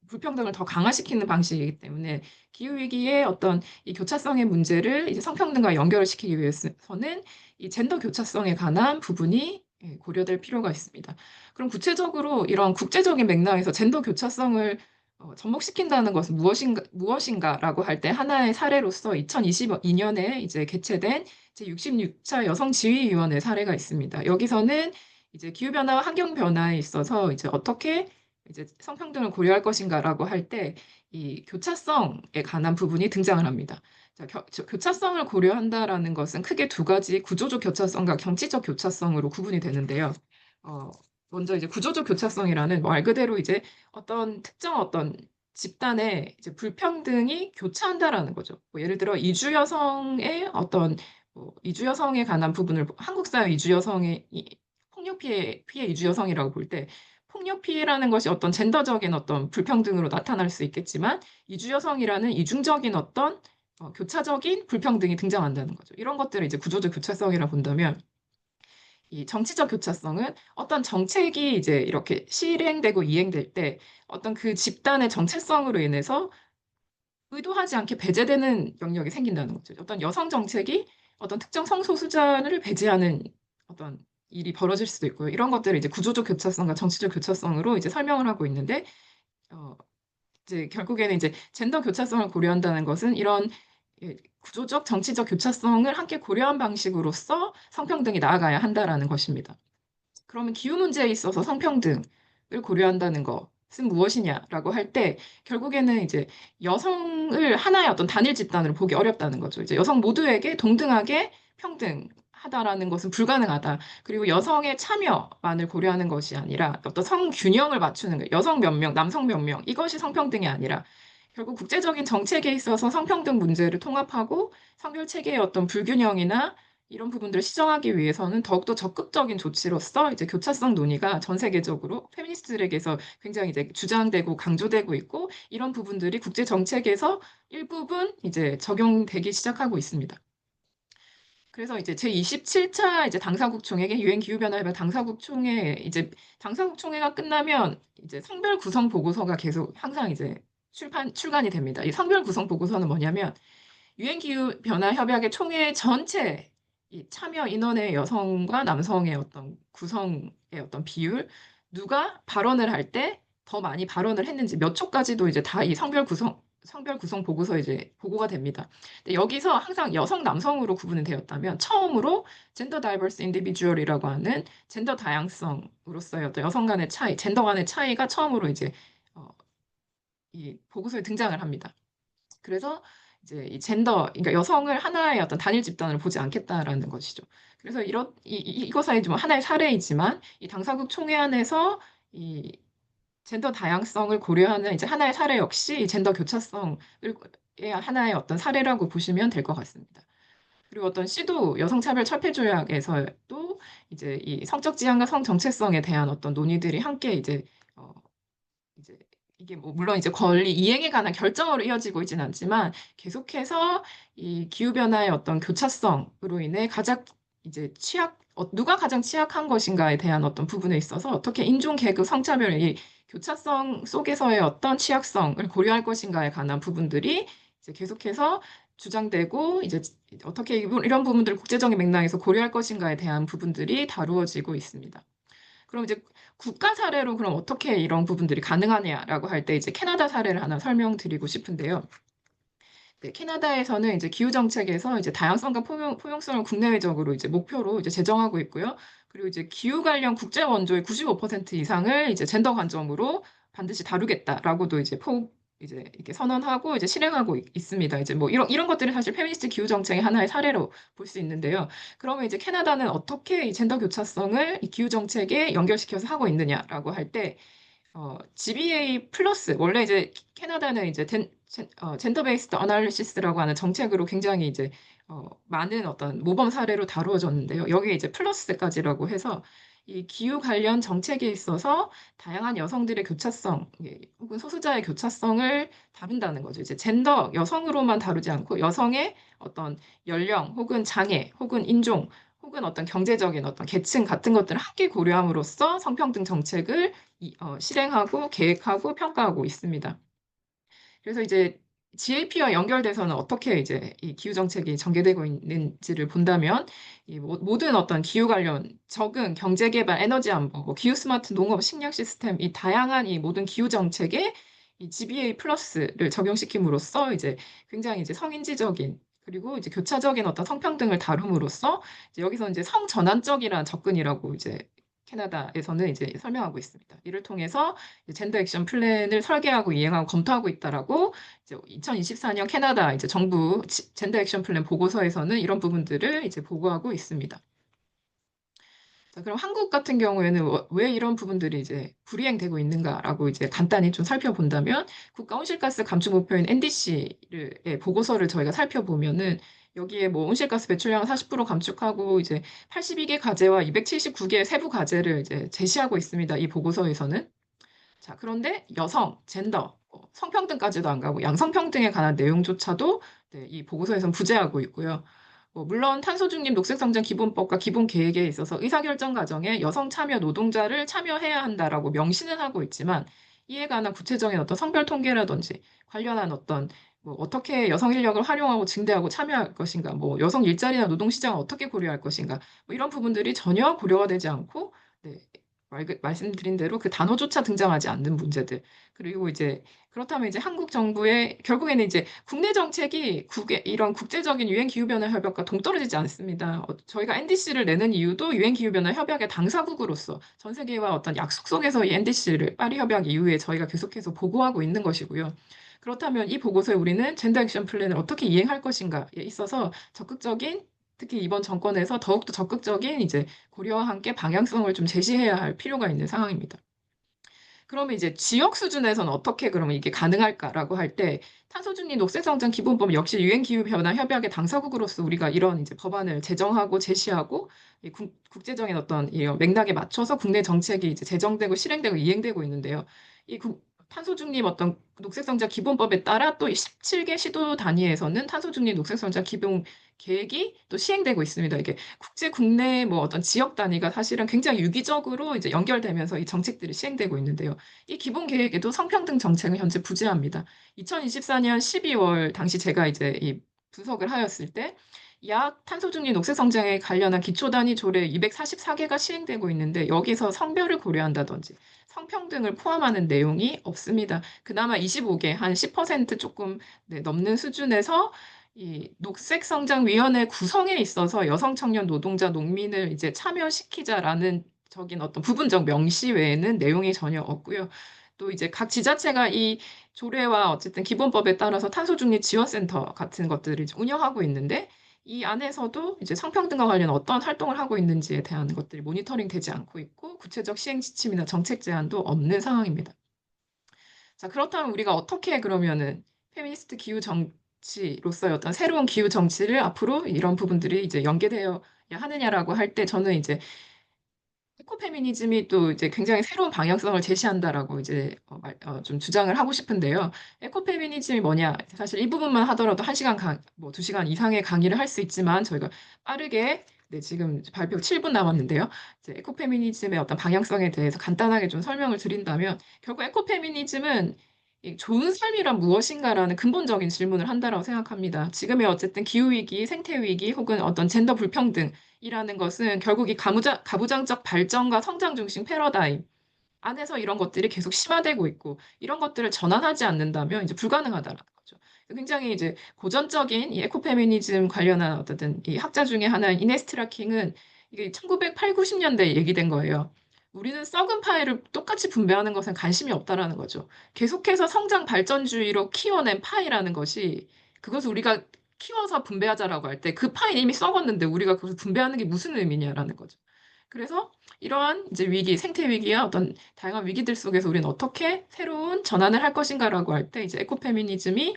불평등을 더 강화시키는 방식이기 때문에 기후위기의 어떤 이 교차성의 문제를 이제 성평등과 연결을 시키기 위해서는 이 젠더 교차성에 관한 부분이 고려될 필요가 있습니다. 그럼 구체적으로 이런 국제적인 맥락에서 젠더 교차성을 접목시킨다는 것은 무엇인가라고 할 때 하나의 사례로서 2022년에 이제 개최된 제66차 여성지휘위원회 사례가 있습니다. 여기서는 이제 기후변화와 환경변화에 있어서 이제 어떻게 이제 성평등을 고려할 것인가라고 할 때 이 교차성에 관한 부분이 등장을 합니다. 자, 교차성을 고려한다라는 것은 크게 두 가지 구조적 교차성과 경치적 교차성으로 구분이 되는데요. 어, 먼저 이제 구조적 교차성이라는 말 그대로 이제 어떤 특정 어떤 집단의 이제 불평등이 교차한다라는 거죠. 뭐 예를 들어 이주 여성의 어떤 이주 여성에 관한 부분을 한국 사회 이주 여성의 폭력 피해 이주 여성이라고 볼 때, 폭력 피해라는 것이 어떤 젠더적인 어떤 불평등으로 나타날 수 있겠지만 이주 여성이라는 이중적인 어떤 교차적인 불평등이 등장한다는 거죠. 이런 것들을 이제 구조적 교차성이라 본다면, 이 정치적 교차성은 어떤 정책이 이제 이렇게 실행되고 이행될 때 어떤 그 집단의 정체성으로 인해서 의도하지 않게 배제되는 영역이 생긴다는 거죠. 어떤 여성 정책이 어떤 특정 성소수자를 배제하는 어떤 일이 벌어질 수도 있고요. 이런 것들을 이제 구조적 교차성과 정치적 교차성으로 이제 설명을 하고 있는데, 어, 이제 결국에는 이제 젠더 교차성을 고려한다는 것은 이런 구조적, 정치적 교차성을 함께 고려한 방식으로서 성평등이 나아가야 한다라는 것입니다. 그러면 기후 문제에 있어서 성평등을 고려한다는 것은 무엇이냐라고 할 때 결국에는 이제 여성을 하나의 어떤 단일 집단으로 보기 어렵다는 거죠. 이제 여성 모두에게 동등하게 평등하다라는 것은 불가능하다. 그리고 여성의 참여만을 고려하는 것이 아니라 어떤 성균형을 맞추는 거, 여성 몇 명, 남성 몇 명, 이것이 성평등이 아니라 결국 국제적인 정책에 있어서 성평등 문제를 통합하고 성별 체계의 어떤 불균형이나 이런 부분들을 시정하기 위해서는 더욱더 적극적인 조치로서 이제 교차성 논의가 전 세계적으로 페미니스트들에게서 굉장히 이제 주장되고 강조되고 있고 이런 부분들이 국제 정책에서 일부분 이제 적용되기 시작하고 있습니다. 그래서 이제 제27차 이제 당사국 총회, 유엔 기후변화협약 당사국 총회 이제 당사국 총회가 끝나면 이제 성별 구성 보고서가 계속 항상 이제 출간이 됩니다. 이 성별 구성 보고서는 뭐냐면 유엔 기후 변화 협약의 총회 전체 이 참여 인원의 여성과 남성의 어떤 구성의 어떤 비율, 누가 발언을 할 때 더 많이 발언을 했는지 몇 초까지도 이제 다 이 성별 구성 보고서 이제 보고가 됩니다. 근데 여기서 항상 여성, 남성으로 구분이 되었다면 처음으로 젠더 다이버스 인디비주얼이라고 하는 젠더 다양성으로서의 어떤 여성 간의 차이, 젠더 간의 차이가 처음으로 이제 어, 이 보고서에 등장을 합니다. 그래서 이제 이 그러니까 여성을 하나의 어떤 단일 집단으로 보지 않겠다라는 것이죠. 그래서 이것이 좀 하나의 사례이지만 이 당사국 총회 안에서 이 젠더 다양성을 고려하는 이제 하나의 사례 역시 이 젠더 교차성을 하나의 어떤 사례라고 보시면 될 것 같습니다. 그리고 어떤 시도 여성차별 철폐조약에서도 이제 이 성적 지향과 성 정체성에 대한 어떤 논의들이 함께 어, 이제 이게 뭐 물론 이제 권리 이행에 관한 결정으로 이어지고 있지는 않지만 계속해서 이 기후 변화의 어떤 교차성으로 인해 가장 이제 누가 가장 취약한 것인가에 대한 어떤 부분에 있어서 어떻게 인종, 계급, 성차별의 이 교차성 속에서의 어떤 취약성을 고려할 것인가에 관한 부분들이 이제 계속해서 주장되고 이제 어떻게 이런 부분들을 국제적인 맥락에서 고려할 것인가에 대한 부분들이 다루어지고 있습니다. 그럼 이제 국가 사례로 그럼 어떻게 이런 부분들이 가능하냐라고 할 때 이제 캐나다 사례를 하나 설명드리고 싶은데요. 네, 캐나다에서는 이제 기후 정책에서 이제 다양성과 포용성을 국내외적으로 이제 목표로 이제 제정하고 있고요. 그리고 이제 기후 관련 국제 원조의 95% 이상을 이제 젠더 관점으로 반드시 다루겠다라고도 이제 이렇게 선언하고 이제 실행하고 있습니다. 이제 뭐 이런 것들이 사실 페미니스트 기후 정책의 하나의 사례로 볼 수 있는데요. 그러면 이제 캐나다는 어떻게 이 젠더 교차성을 이 기후 정책에 연결시켜서 하고 있느냐라고 할 때 GBA 플러스 원래 이제 캐나다는 이제 젠더 베이스드 어널리시스라고 하는 정책으로 굉장히 이제 많은 어떤 모범 사례로 다루어졌는데요. 여기에 이제 플러스까지라고 해서 이 기후 관련 정책에 있어서 다양한 여성들의 교차성 혹은 소수자의 교차성을 다룬다는 거죠. 이제 젠더 여성으로만 다루지 않고 여성의 어떤 연령 혹은 장애 혹은 인종 혹은 어떤 경제적인 어떤 계층 같은 것들을 함께 고려함으로써 성평등 정책을 실행하고 계획하고 평가하고 있습니다. 그래서 이제 GAP와 연결돼서는 어떻게 이제 이 기후 정책이 전개되고 있는지를 본다면 이 모든 어떤 기후 관련 적응, 경제 개발, 에너지 안보, 뭐 기후 스마트 농업, 식량 시스템 이 다양한 이 모든 기후 정책에 이 GBA 플러스를 적용시킴으로써 이제 굉장히 이제 성인지적인 그리고 이제 교차적인 어떤 성평등을 다룸으로써 이제 여기서 이제 성전환적이라는 접근이라고 이제 캐나다에서는 이제 설명하고 있습니다. 이를 통해서 젠더 액션 플랜을 설계하고 이행하고 검토하고 있다라고 이제 2024년 캐나다 이제 정부 젠더 액션 플랜 보고서에서는 이런 부분들을 이제 보고하고 있습니다. 자, 그럼 한국 같은 경우에는 왜 이런 부분들이 이제 불이행되고 있는가라고 이제 간단히 좀 살펴본다면 국가 온실가스 감축 목표인 NDC의 보고서를 저희가 살펴보면은 여기에 뭐 온실가스 배출량 40% 감축하고 이제 82개 과제와 279개 세부 과제를 이제 제시하고 있습니다. 이 보고서에서는. 자, 그런데 여성, 젠더, 성평등까지도 안 가고 양성평등에 관한 내용조차도 네, 이 보고서에선 부재하고 있고요. 물론 탄소중립 녹색성장 기본법과 기본계획에 있어서 의사결정 과정에 여성 참여 노동자를 참여해야 한다라고 명시는 하고 있지만 이에 관한 구체적인 어떤 성별 통계라든지 관련한 어떤 어떻게 여성 인력을 활용하고 증대하고 참여할 것인가, 여성 일자리나 노동시장을 어떻게 고려할 것인가, 이런 부분들이 전혀 고려가 되지 않고 네, 말씀드린 대로 그 단어조차 등장하지 않는 문제들. 그리고 이제 그렇다면 이제 한국 정부의 결국에는 이제 국내 정책이 이런 국제적인 유엔 기후변화 협약과 동떨어지지 않습니다. 저희가 NDC를 내는 이유도 유엔 기후변화 협약의 당사국으로서 전 세계와 어떤 약속 속에서 이 NDC를 파리 협약 이후에 저희가 계속해서 보고하고 있는 것이고요. 그렇다면 이 보고서에 우리는 젠더 액션 플랜을 어떻게 이행할 것인가에 있어서 적극적인, 특히 이번 정권에서 더욱더 적극적인 이제 고려와 함께 방향성을 좀 제시해야 할 필요가 있는 상황입니다. 그러면 이제 지역 수준에서는 어떻게 그러면 이게 가능할까라고 할 때 탄소중립 녹색성장 기본법 역시 유엔 기후 변화 협약의 당사국으로서 우리가 이런 이제 법안을 제정하고 제시하고 이 국제적인 어떤 이 맥락에 맞춰서 국내 정책이 이제 제정되고 실행되고 이행되고 있는데요. 이 탄소중립 어떤 녹색성장 기본법에 따라 또 17개 시도 단위에서는 탄소중립 녹색성장 기본 계획이 또 시행되고 있습니다. 이게 국제, 국내 뭐 어떤 지역 단위가 사실은 굉장히 유기적으로 이제 연결되면서 이 정책들이 시행되고 있는데요. 이 기본 계획에도 성평등 정책은 현재 부재합니다. 2024년 12월 당시 제가 이제 이 분석을 하였을 때 약 탄소중립 녹색성장에 관련한 기초단위 조례 244개가 시행되고 있는데 여기서 성별을 고려한다든지 성평등을 포함하는 내용이 없습니다. 그나마 25개, 한 10% 조금 넘는 수준에서 이 녹색성장위원회 구성에 있어서 여성, 청년, 노동자, 농민을 이제 참여시키자라는 적인 어떤 부분적 명시 외에는 내용이 전혀 없고요. 또 이제 각 지자체가 이 조례와 어쨌든 기본법에 따라서 탄소중립 지원센터 같은 것들을 이제 운영하고 있는데 이 안에서도 이제 성평등과 관련 어떤 활동을 하고 있는지에 대한 것들이 모니터링 되지 않고 있고 구체적 시행 지침이나 정책 제안도 없는 상황입니다. 자, 그렇다면 우리가 어떻게 그러면은 페미니스트 기후 정치로서의 어떤 새로운 기후 정치를 앞으로 이런 부분들이 이제 연계되어야 하느냐라고 할 때 저는 이제 에코페미니즘이 또 이제 굉장히 새로운 방향성을 제시한다라고 이제 좀 주장을 하고 싶은데요. 에코페미니즘이 뭐냐? 사실 이 부분만 하더라도 1시간 뭐 2시간 이상의 강의를 할 수 있지만 저희가 빠르게 지금 발표 7분 남았는데요. 이제 에코페미니즘의 어떤 방향성에 대해서 간단하게 좀 설명을 드린다면 결국 에코페미니즘은 이 좋은 삶이란 무엇인가라는 근본적인 질문을 한다라고 생각합니다. 지금의 어쨌든 기후위기, 생태위기 혹은 어떤 젠더 불평등 이라는 것은 결국 이 가부장적 발전과 성장 중심 패러다임 안에서 이런 것들이 계속 심화되고 있고 이런 것들을 전환하지 않는다면 이제 불가능하다라는 거죠. 굉장히 이제 고전적인 이 에코페미니즘 관련한 어떤 이 학자 중에 하나인 이네스트라 킹은 이게 1980, 90년대에 얘기된 거예요. 우리는 썩은 파이를 똑같이 분배하는 것은 관심이 없다라는 거죠. 계속해서 성장 발전주의로 키워낸 파이라는 것이 그것을 우리가 키워서 분배하자라고 할 때 그 파이는 이미 썩었는데 우리가 그것을 분배하는 게 무슨 의미냐라는 거죠. 그래서 이러한 이제 위기, 생태 위기와 어떤 다양한 위기들 속에서 우리는 어떻게 새로운 전환을 할 것인가라고 할 때 이제 에코페미니즘이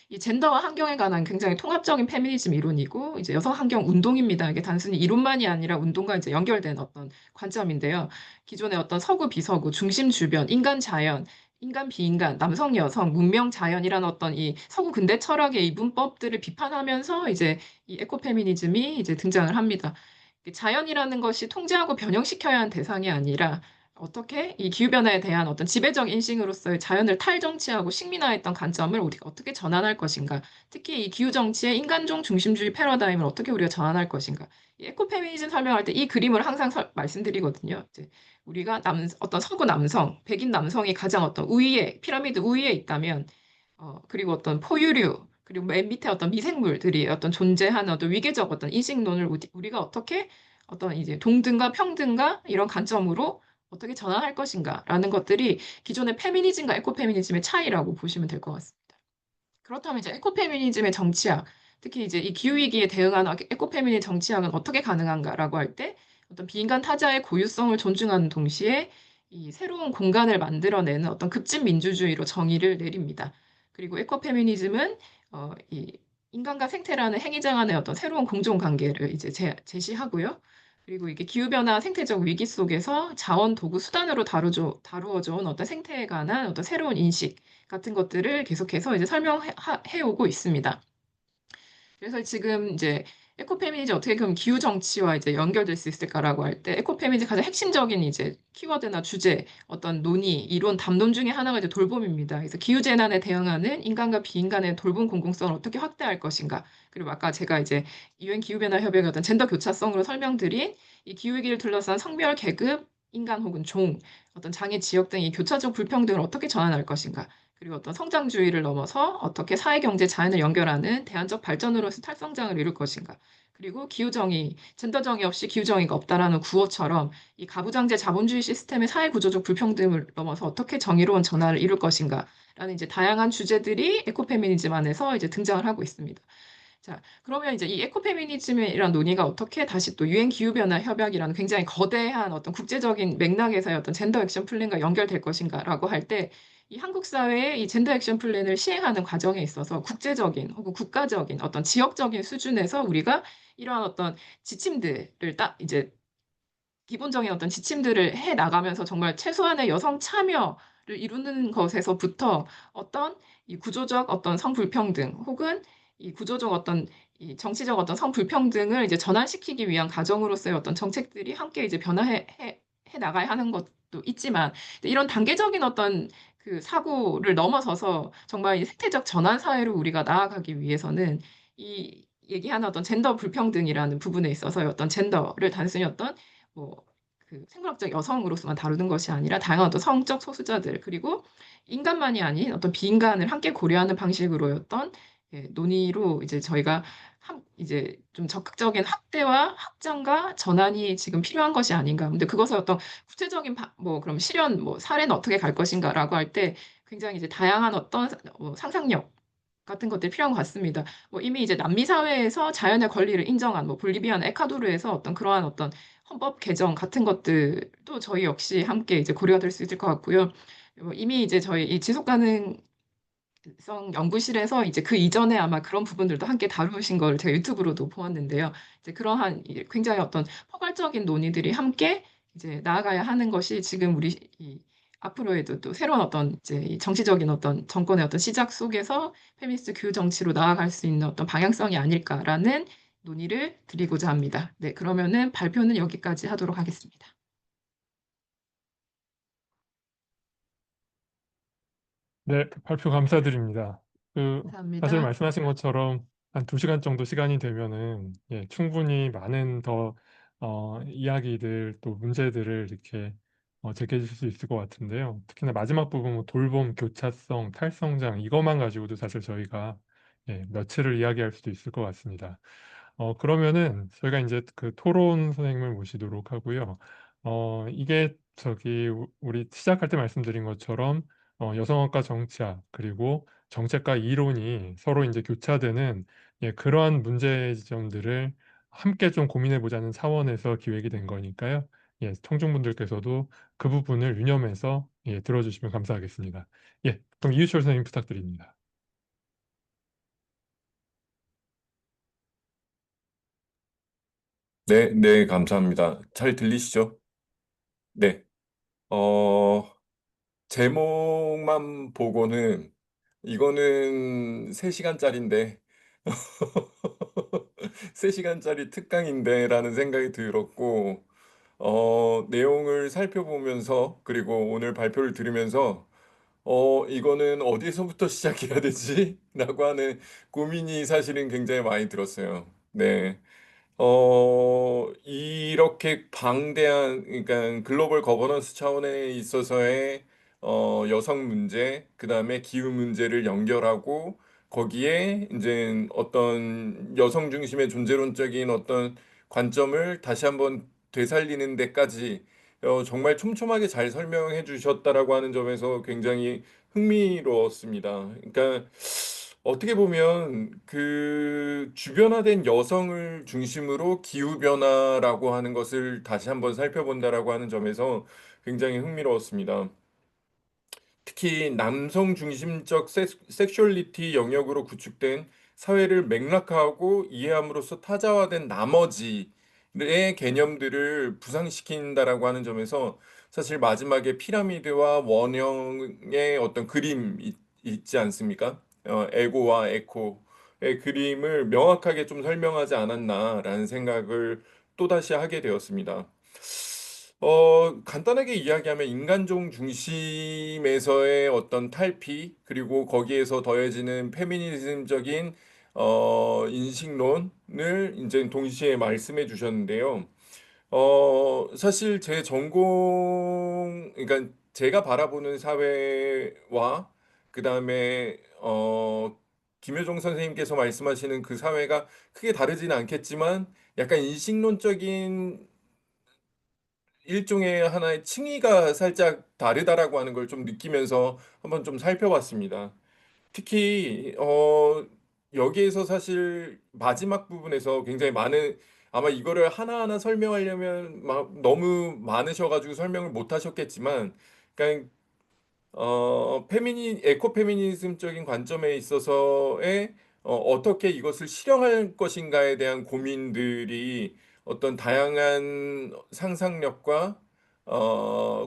이 젠더와 환경에 관한 굉장히 통합적인 페미니즘 이론이고 이제 여성 환경 운동입니다. 이게 단순히 이론만이 아니라 운동과 이제 연결된 어떤 관점인데요. 기존의 어떤 서구 비서구, 중심 주변, 인간 자연, 인간 비인간, 남성 여성, 문명 자연이라는 어떤 이 서구 근대 철학의 이 문법들을 비판하면서 이제 이 에코페미니즘이 이제 등장을 합니다. 자연이라는 것이 통제하고 변형시켜야 하는 대상이 아니라 어떻게 이 기후변화에 대한 어떤 지배적 인식으로서의 자연을 탈정치하고 식민화했던 관점을 우리가 어떻게 전환할 것인가. 특히 이 기후정치의 인간종 중심주의 패러다임을 어떻게 우리가 전환할 것인가. 이 에코페미니즘 설명할 때 이 그림을 항상 말씀드리거든요. 이제 우리가 어떤 서구 남성, 백인 남성이 가장 어떤 우위에, 피라미드 우위에 있다면, 그리고 어떤 포유류, 그리고 맨 밑에 어떤 미생물들이 어떤 존재하는 어떤 위계적 어떤 인식론을 우리가 어떻게 어떤 이제 동등과 평등과 이런 관점으로 어떻게 전환할 것인가라는 것들이 기존의 페미니즘과 에코페미니즘의 차이라고 보시면 될 것 같습니다. 그렇다면 이제 에코페미니즘의 정치학, 특히 이제 이 기후위기에 대응하는 에코페미니즘 정치학은 어떻게 가능한가라고 할 때 어떤 비인간 타자의 고유성을 존중하는 동시에 이 새로운 공간을 만들어내는 어떤 급진 민주주의로 정의를 내립니다. 그리고 에코페미니즘은 이 인간과 생태라는 행위장 안의 어떤 새로운 공존관계를 이제 제시하고요. 그리고 이게 기후변화 생태적 위기 속에서 자원, 도구, 수단으로 다루어져 온 어떤 생태에 관한 어떤 새로운 인식 같은 것들을 계속해서 이제 설명해 오고 있습니다. 그래서 지금 이제 에코페미니즘 어떻게 그럼 기후 정치와 이제 연결될 수 있을까라고 할 때 에코페미니즘 가장 핵심적인 이제 키워드나 주제, 어떤 논의, 이론, 담론 중에 하나가 이제 돌봄입니다. 그래서 기후 재난에 대응하는 인간과 비인간의 돌봄 공공성을 어떻게 확대할 것인가. 그리고 아까 제가 이제 유엔 기후 변화 협약의 어떤 젠더 교차성으로 설명드린 이 기후 위기를 둘러싼 성별, 계급, 인간 혹은 종, 어떤 장애 지역 등이 교차적 불평등을 어떻게 전환할 것인가, 그리고 어떤 성장주의를 넘어서 어떻게 사회, 경제, 자연을 연결하는 대안적 발전으로서 탈성장을 이룰 것인가, 그리고 기후정의, 젠더정의 없이 기후정의가 없다라는 구호처럼 이 가부장제 자본주의 시스템의 사회 구조적 불평등을 넘어서 어떻게 정의로운 전환을 이룰 것인가 라는 이제 다양한 주제들이 에코페미니즘 안에서 이제 등장을 하고 있습니다. 자, 그러면 이제 이 에코페미니즘이란 논의가 어떻게 다시 또 유엔 기후변화 협약이라는 굉장히 거대한 어떤 국제적인 맥락에서의 어떤 젠더 액션 플랜과 연결될 것인가라고 할 때, 이 한국 사회의 이 젠더 액션 플랜을 시행하는 과정에 있어서 국제적인 혹은 국가적인 어떤 지역적인 수준에서 우리가 이러한 어떤 지침들을 딱 이제 기본적인 어떤 지침들을 해 나가면서 정말 최소한의 여성 참여를 이루는 것에서부터 어떤 이 구조적 어떤 성불평등 혹은 이 구조적 어떤 이 정치적 어떤 성불평등을 이제 전환시키기 위한 과정으로서의 어떤 정책들이 함께 이제 해 나가야 하는 것도 있지만, 이런 단계적인 어떤 그 사고를 넘어서서 정말 이 생태적 전환 사회로 우리가 나아가기 위해서는 이 얘기하는 어떤 젠더 불평등이라는 부분에 있어서 어떤 젠더를 단순히 어떤 뭐 그 생물학적 여성으로서만 다루는 것이 아니라 다양한 어떤 성적 소수자들, 그리고 인간만이 아닌 어떤 비인간을 함께 고려하는 방식으로였던 논의로 이제 저희가 이제 좀 적극적인 확대와 확장과 전환이 지금 필요한 것이 아닌가. 근데 그것을 어떤 구체적인 뭐 그럼 실현 뭐 사례는 어떻게 갈 것인가라고 할 때 굉장히 이제 다양한 어떤 상상력 같은 것들이 필요한 것 같습니다. 뭐 이미 이제 남미 사회에서 자연의 권리를 인정한 뭐 볼리비아나 에콰도르에서 어떤 그러한 어떤 헌법 개정 같은 것들도 저희 역시 함께 이제 고려가 될 수 있을 것 같고요. 이미 이제 저희 이 지속 가능성 연구실에서 이제 그 이전에 아마 그런 부분들도 함께 다루신 걸 제가 유튜브로도 보았는데요. 이제 그러한 굉장히 어떤 포괄적인 논의들이 함께 이제 나아가야 하는 것이 지금 우리 이 앞으로에도 또 새로운 어떤 이제 이 정치적인 어떤 정권의 어떤 시작 속에서 페미니스트 교육 정치로 나아갈 수 있는 어떤 방향성이 아닐까라는 논의를 드리고자 합니다. 네, 그러면은 발표는 여기까지 하도록 하겠습니다. 네, 발표 감사드립니다. 그, 사실 감사합니다. 말씀하신 것처럼 한 2시간 정도 시간이 되면은, 예, 충분히 많은 더, 이야기들 또 문제들을 이렇게 제기해 주실 수 있을 것 같은데요. 특히나 마지막 부분, 뭐 돌봄, 교차성, 탈성장, 이것만 가지고도 사실 저희가 예, 며칠을 이야기할 수도 있을 것 같습니다. 그러면은 저희가 이제 그 토론 선생님을 모시도록 하고요. 이게 우리 시작할 때 말씀드린 것처럼 여성학과 정치학 그리고 정책과 이론이 서로 이제 교차되는 예, 그러한 문제 지점들을 함께 좀 고민해 보자는 차원에서 기획이 된 거니까요. 예, 청중분들께서도 그 부분을 유념해서 예, 들어주시면 감사하겠습니다. 예, 그럼 이유철 선생님 부탁드립니다. 네, 네, 감사합니다. 잘 들리시죠? 네. 어, 제목만 보고는 이거는 3시간짜리인데, 3시간짜리 특강인데 라는 생각이 들었고, 내용을 살펴보면서, 그리고 오늘 발표를 들으면서, 이거는 어디서부터 시작해야 되지? 라고 하는 고민이 사실은 굉장히 많이 들었어요. 네. 이렇게 방대한, 그러니까 글로벌 거버넌스 차원에 있어서의 여성 문제, 그 다음에 기후 문제를 연결하고 거기에 이제 어떤 여성 중심의 존재론적인 어떤 관점을 다시 한번 되살리는 데까지 정말 촘촘하게 잘 설명해 주셨다라고 하는 점에서 굉장히 흥미로웠습니다. 그러니까 어떻게 보면 그 주변화된 여성을 중심으로 기후변화라고 하는 것을 다시 한번 살펴본다라고 하는 점에서 굉장히 흥미로웠습니다. 특히 남성 중심적 섹슈얼리티 영역으로 구축된 사회를 맥락화하고 이해함으로써 타자화된 나머지의 개념들을 부상시킨다라고 하는 점에서 사실 마지막에 피라미드와 원형의 어떤 있지 않습니까? 에고와 에코의 그림을 명확하게 좀 설명하지 않았나라는 생각을 또다시 하게 되었습니다. 간단하게 이야기하면 인간종 중심에서의 어떤 탈피, 그리고 거기에서 더해지는 페미니즘적인, 인식론을 이제 동시에 말씀해 주셨는데요. 사실 제 전공, 그러니까 제가 바라보는 사회와 그다음에 김효종 선생님께서 말씀하시는 그 사회가 크게 다르지는 않겠지만 약간 인식론적인 일종의 하나의 층위가 살짝 다르다라고 하는 걸 좀 느끼면서 한번 좀 살펴봤습니다. 특히 여기에서 사실 마지막 부분에서 굉장히 많은, 아마 이거를 하나하나 설명하려면 막 너무 많으셔 가지고 설명을 못 하셨겠지만, 그러니까 에코 페미니즘적인 관점에 있어서의 어떻게 이것을 실현할 것인가에 대한 고민들이 어떤 다양한 상상력과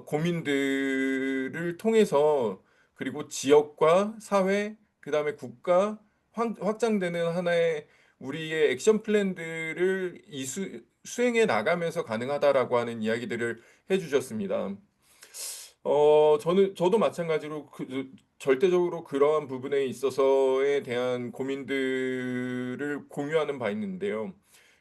고민들을 통해서, 그리고 지역과 사회, 그다음에 국가 확장되는 하나의 우리의 액션 플랜들을 수행해 나가면서 가능하다라고 하는 이야기들을 해 주셨습니다. 저도 마찬가지로 절대적으로 그러한 부분에 있어서에 대한 고민들을 공유하는 바 있는데요.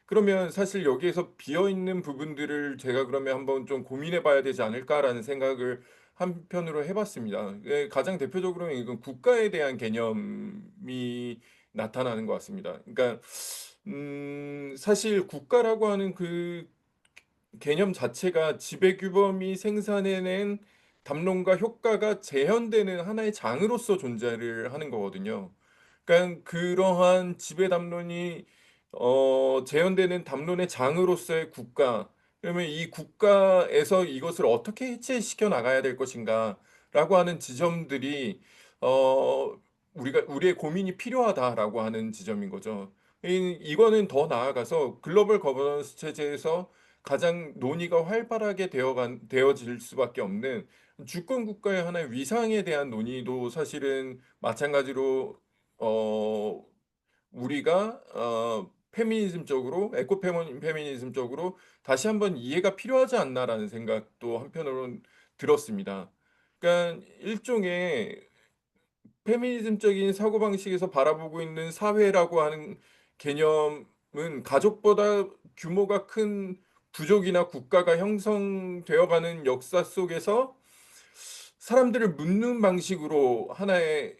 그러면 사실 여기에서 비어 있는 부분들을 제가 그러면 한번 좀 고민해 봐야 되지 않을까라는 생각을 한편으로 해 봤습니다. 예, 가장 대표적으로는 이건 국가에 대한 개념이 나타나는 것 같습니다. 그러니까 사실 국가라고 하는 그 개념 자체가 지배규범이 생산해낸 담론과 효과가 재현되는 하나의 장으로서 존재를 하는 거거든요. 그러니까 그러한 지배 담론이 재현되는 담론의 장으로서의 국가. 그러면 이 국가에서 이것을 어떻게 해체시켜 나가야 될 것인가라고 하는 지점들이 어 우리가 우리의 고민이 필요하다라고 하는 지점인 거죠. 이거는 더 나아가서 글로벌 거버넌스 체제에서 가장 논의가 활발하게 되어질 수밖에 없는 주권 국가의 하나의 위상에 대한 논의도 사실은 마찬가지로 어 우리가 페미니즘적으로 페미니즘적으로 다시 한번 이해가 필요하지 않나라는 생각도 한편으로는 들었습니다. 그러니까 일종의 페미니즘적인 사고방식에서 바라보고 있는 사회라고 하는 개념은 가족보다 규모가 큰 부족이나 국가가 형성되어 가는 역사 속에서 사람들을 묻는 방식으로 하나의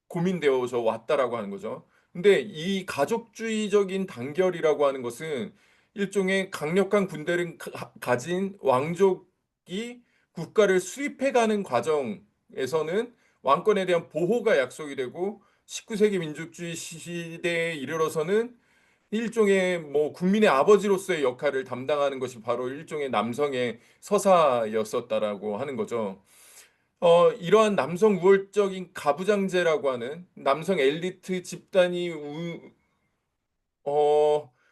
고민되어져 왔다라고 하는 거죠. 근데 이 가족주의적인 단결이라고 하는 것은 일종의 강력한 군대를 가진 왕족이 국가를 수립해가는 과정에서는 왕권에 대한 보호가 약속이 되고, 19세기 민족주의 시대에 이르러서는 일종의 뭐 국민의 아버지로서의 역할을 담당하는 것이 바로 일종의 남성의 서사였었다라고 하는 거죠. 이러한 남성 우월적인 가부장제라고 하는 남성 엘리트 집단이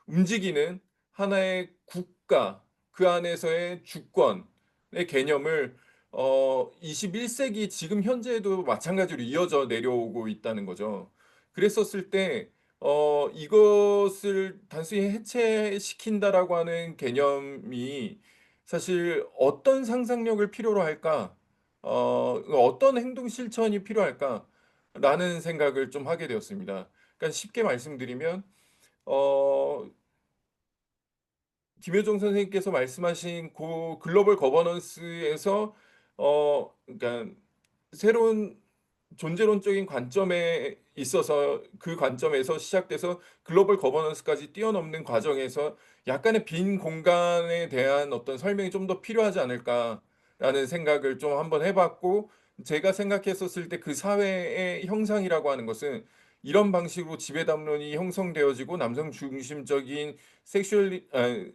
움직이는 하나의 국가, 그 안에서의 주권의 개념을 21세기 지금 현재에도 마찬가지로 이어져 내려오고 있다는 거죠. 그랬었을 때 이것을 단순히 해체시킨다라고 하는 개념이 사실 어떤 상상력을 필요로 할까? 어떤 행동 실천이 필요할까라는 생각을 좀 하게 되었습니다. 그러니까 쉽게 말씀드리면 어 김효정 선생님께서 말씀하신 그 글로벌 거버넌스에서 그러니까 새로운 존재론적인 관점에 있어서, 그 관점에서 시작돼서 글로벌 거버넌스까지 뛰어넘는 과정에서 약간의 빈 공간에 대한 어떤 설명이 좀 더 필요하지 않을까라는 생각을 좀 한번 해 봤고, 제가 생각했었을 때 그 사회의 형상이라고 하는 것은 이런 방식으로 지배 담론이 형성되어지고 섹슈얼리 아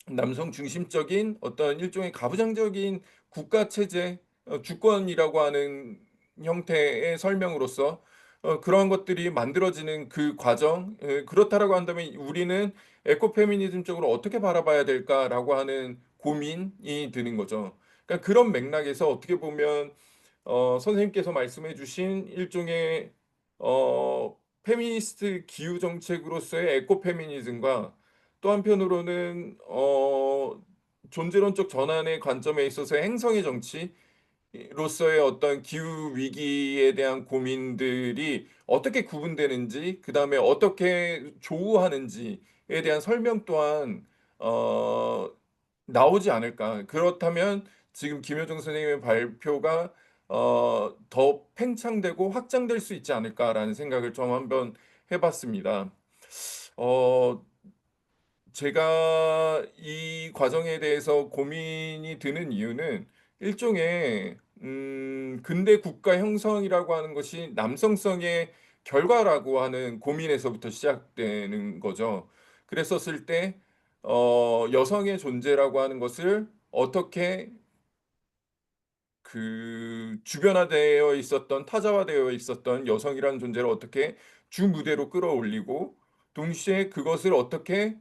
남성 중심적인 어떤 일종의 가부장적인 국가 체제, 주권이라고 하는 형태의 설명으로서 그러한 것들이 만들어지는 그 과정, 그렇다라고 한다면 우리는 에코페미니즘 쪽으로 어떻게 바라봐야 될까라고 하는 고민이 드는 거죠. 그러니까 그런 맥락에서 어떻게 보면 선생님께서 말씀해 주신 일종의 페미니스트 기후 정책으로서의 에코페미니즘과, 또 한편으로는 존재론적 전환의 관점에 있어서 행성의 정치로서의 어떤 기후 위기에 대한 고민들이 어떻게 구분되는지, 그다음에 어떻게 조우하는지에 대한 설명 또한 어, 나오지 않을까. 그렇다면 지금 김효정 선생님의 발표가 더 팽창되고 확장될 수 있지 않을까라는 생각을 좀 한번 해봤습니다. 어, 제가 이 과정에 대해서 고민이 드는 이유는 일종의 근대 국가 형성이라고 하는 것이 남성성의 결과라고 하는 고민에서부터 시작되는 거죠. 그랬었을 때 여성의 존재라고 하는 것을 어떻게 그 주변화되어 있었던 타자화되어 있었던 여성이라는 존재를 어떻게 주 무대로 끌어올리고 동시에 그것을 어떻게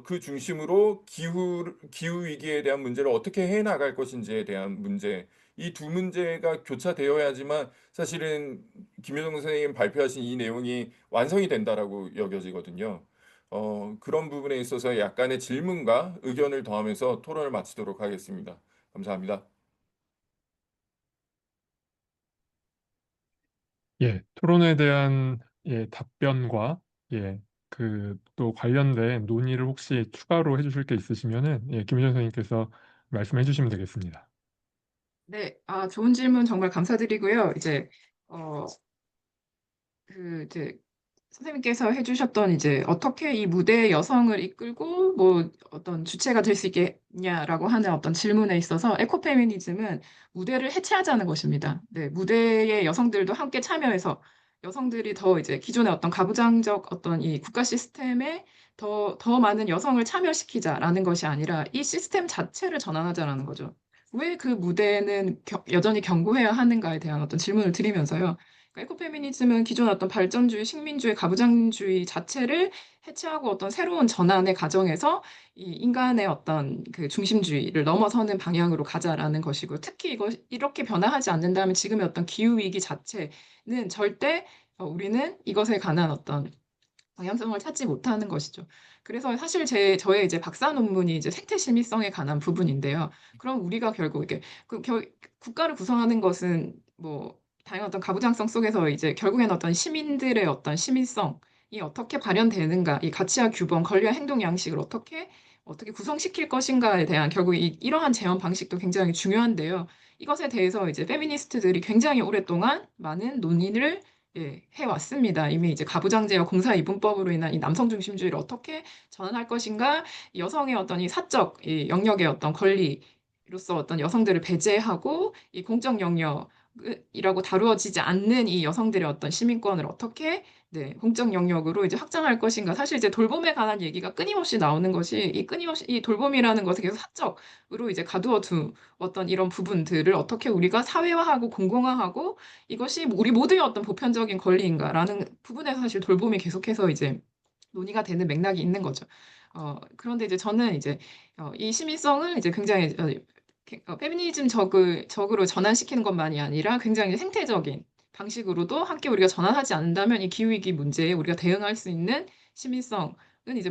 그 중심으로 기후 위기에 대한 문제를 어떻게 해 나갈 것인지에 대한 문제 이 두 문제가 교차되어야지만 사실은 김효정 선생님 발표하신 이 내용이 완성이 된다라고 여겨지거든요. 그런 부분에 있어서 약간의 질문과 의견을 더하면서 토론을 마치도록 하겠습니다. 감사합니다. 예, 토론에 대한 예, 답변과 예, 그 또 관련된 논의를 혹시 추가로 해주실 게 있으시면은 예, 김희정 선생님께서 말씀해 주시면 되겠습니다. 네, 좋은 질문 정말 감사드리고요. 어, 이제 선생님께서 해주셨던 어떻게 이 무대의 여성을 이끌고 뭐 어떤 주체가 될 수 있겠냐라고 하는 어떤 질문에 있어서 에코페미니즘은 무대를 해체하자는 것입니다. 네, 무대의 여성들도 함께 참여해서 여성들이 더 기존의 어떤 가부장적 어떤 이 국가 시스템에 더 많은 여성을 참여시키자라는 것이 아니라 이 시스템 자체를 전환하자라는 거죠. 왜 그 무대는 여전히 견고해야 하는가에 대한 어떤 질문을 드리면서요. 그러니까 에코페미니즘은 기존 어떤 발전주의, 식민주의, 가부장주의 자체를 해체하고 어떤 새로운 전환의 과정에서 이 인간의 어떤 그 중심주의를 넘어서는 방향으로 가자라는 것이고, 특히 이렇게 변화하지 않는다면 지금의 어떤 기후 위기 자체는 절대 우리는 이것에 관한 어떤 방향성을 찾지 못하는 것이죠. 그래서 사실 저의 박사 논문이 생태 심리성에 관한 부분인데요. 그럼 우리가 결국 국가를 구성하는 것은 뭐 다양한 어떤 가부장성 속에서 결국엔 어떤 시민들의 어떤 시민성이 어떻게 발현되는가, 이 가치와 규범, 권리와 행동 양식을 어떻게 구성시킬 것인가에 대한 결국 이러한 재현 방식도 굉장히 중요한데요. 이것에 대해서 페미니스트들이 굉장히 오랫동안 많은 논의를 해왔습니다. 이미 가부장제와 공사이분법으로 인한 이 남성 중심주의를 어떻게 전환할 것인가, 이 여성의 어떤 이 사적 이 영역의 어떤 권리로서 어떤 여성들을 배제하고 이 공적 영역이라고 다루어지지 않는 이 여성들의 어떤 시민권을 어떻게 공적 영역으로 확장할 것인가. 사실 돌봄에 관한 얘기가 끊임없이 나오는 것이 끊임없이 이 돌봄이라는 것을 계속 사적으로 가두어 둔 어떤 이런 부분들을 어떻게 우리가 사회화하고 공공화하고 이것이 우리 모두의 어떤 보편적인 권리인가라는 부분에서 사실 돌봄이 계속해서 논의가 되는 맥락이 있는 거죠. 그런데 저는 이 시민성을 굉장히 페미니즘적으로 전환시키는 것만이 아니라 굉장히 생태적인 방식으로도 함께 우리가 전환하지 않는다면 이 기후위기 문제에 우리가 대응할 수 있는 시민성은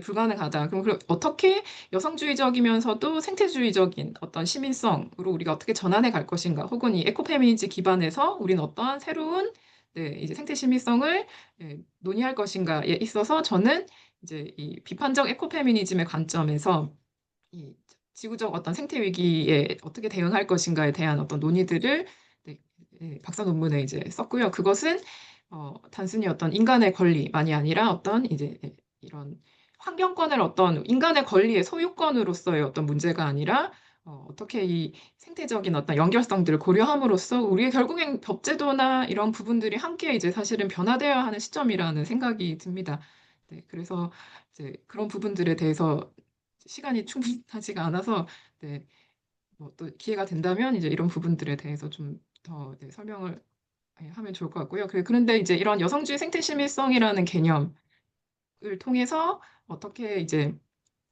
불가능하다. 그럼 어떻게 여성주의적이면서도 생태주의적인 어떤 시민성으로 우리가 어떻게 전환해 갈 것인가, 혹은 이 에코페미니즘 기반에서 우리는 어떠한 새로운 생태 시민성을 논의할 것인가에 있어서 저는 이 비판적 에코페미니즘의 관점에서 이 지구적 어떤 생태 위기에 어떻게 대응할 것인가에 대한 어떤 논의들을 박사 논문에 썼고요. 그것은 단순히 어떤 인간의 권리만이 아니라 어떤 이런 환경권을 어떤 인간의 권리의 소유권으로서의 어떤 문제가 아니라 어떻게 이 생태적인 어떤 연결성들을 고려함으로써 우리의 결국엔 법제도나 이런 부분들이 함께 사실은 변화되어야 하는 시점이라는 생각이 듭니다. 네, 그래서 그런 부분들에 대해서 시간이 충분하지가 않아서 뭐또 기회가 된다면 이런 부분들에 대해서 좀 더 설명을 하면 좋을 것 같고요. 그런데 이런 여성주의 생태 심의성이라는 개념을 통해서 어떻게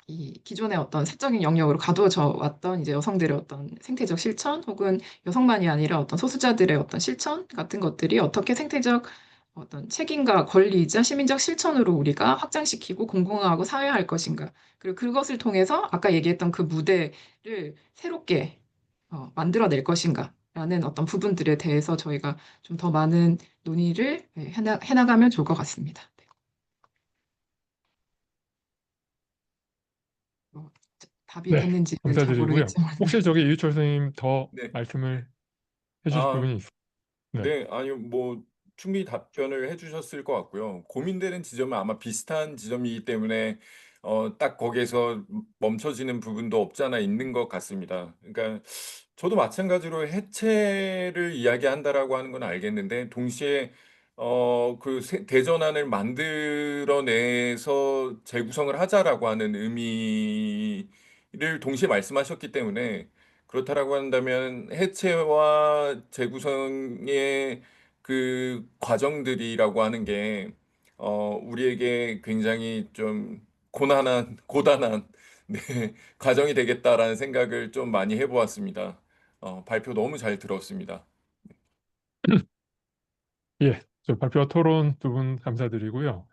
이 기존의 어떤 사적인 영역으로 가두어져 왔던 여성들의 어떤 생태적 실천, 혹은 여성만이 아니라 어떤 소수자들의 어떤 실천 같은 것들이 어떻게 생태적 어떤 책임과 권리이자 시민적 실천으로 우리가 확장시키고 공공화하고 사회화할 것인가. 그리고 그것을 통해서 아까 얘기했던 그 무대를 새롭게 만들어낼 것인가. 라는 어떤 부분들에 대해서 저희가 좀 더 많은 논의를 해나가면 좋을 것 같습니다. 네. 답이 네, 됐는지는 잘 감사드리고요. 모르겠지만. 혹시 저기 이유철 선생님 더 네. 말씀을 해주실 아, 부분이 있어요? 네, 네, 아니요, 뭐, 충분히 답변을 해주셨을 것 같고요. 고민되는 지점은 아마 비슷한 지점이기 때문에, 딱 거기에서 멈춰지는 부분도 없지 않아 있는 것 같습니다. 그러니까, 저도 마찬가지로 해체를 이야기한다라고 하는 건 알겠는데, 동시에, 대전환을 만들어내서 재구성을 하자라고 하는 의미를 동시에 말씀하셨기 때문에, 그렇다라고 한다면 해체와 재구성의 그 과정들이라고 하는 게 우리에게 굉장히 좀 고단한 네, 과정이 되겠다라는 생각을 좀 많이 해보았습니다. 발표 너무 잘 들었습니다. 예, 저 발표와 토론 두 분 감사드리고요.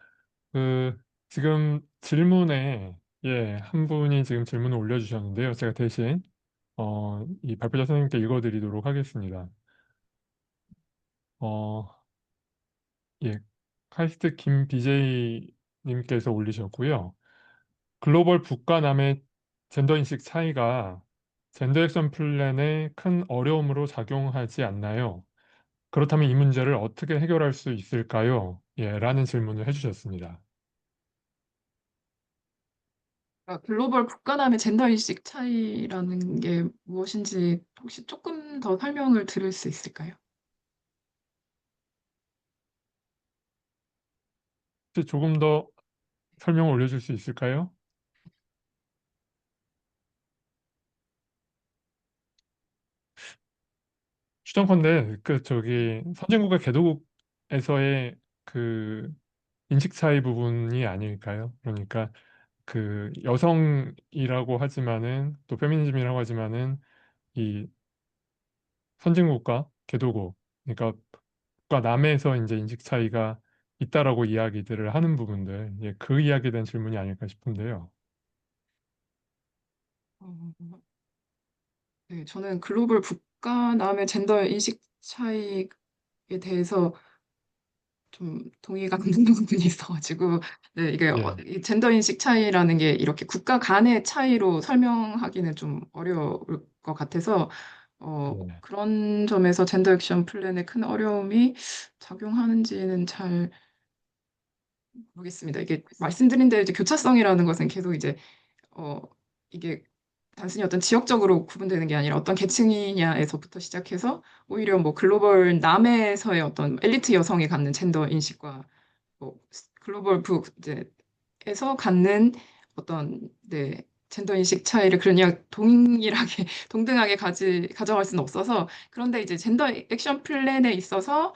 지금 질문에 한 분이 지금 질문을 올려주셨는데요. 제가 대신 이 발표자 선생님께 읽어드리도록 하겠습니다. 어, 예, 카이스트 김 BJ님께서 올리셨고요. 글로벌 북과 남의 젠더 인식 차이가 젠더 액션 플랜에 큰 어려움으로 작용하지 않나요? 그렇다면 이 문제를 어떻게 해결할 수 있을까요? 라는 질문을 해주셨습니다. 글로벌 국가 간의 젠더 인식 차이라는 게 무엇인지 혹시 조금 더 설명을 들을 수 있을까요? 혹시 조금 더 설명을 올려줄 수 있을까요? 추정컨대 선진국과 개도국에서의 그 인식 차이 부분이 아닐까요? 그러니까 그 여성이라고 하지만은 또 페미니즘이라고 하지만은 이 선진국과 개도국, 그러니까 북과 남에서 이제 인식 차이가 있다라고 이야기들을 하는 부분들, 그 이야기에 대한 질문이 아닐까 싶은데요. 어, 네, 저는 글로벌 국가 간의 젠더 인식 차이에 대해서 좀 동의가 안 되는 부분이 있어가지고, 네, 이게 예, 이 젠더 인식 차이라는 게 이렇게 국가 간의 차이로 설명하기는 좀 어려울 것 같아서, 예, 그런 점에서 젠더 액션 플랜에 큰 어려움이 작용하는지는 잘 모르겠습니다. 이게 말씀드린 대로 이제 교차성이라는 것은 계속 이제 어, 이게 단순히 어떤 지역적으로 구분되는 게 아니라 어떤 계층이냐에서부터 시작해서 오히려 뭐 글로벌 남에서의 어떤 엘리트 여성이 갖는 젠더 인식과 뭐 글로벌 북 이제에서 갖는 어떤 젠더 인식 차이를 그냥 동일하게 동등하게 가져갈 수는 없어서 그런데 이제 젠더 액션 플랜에 있어서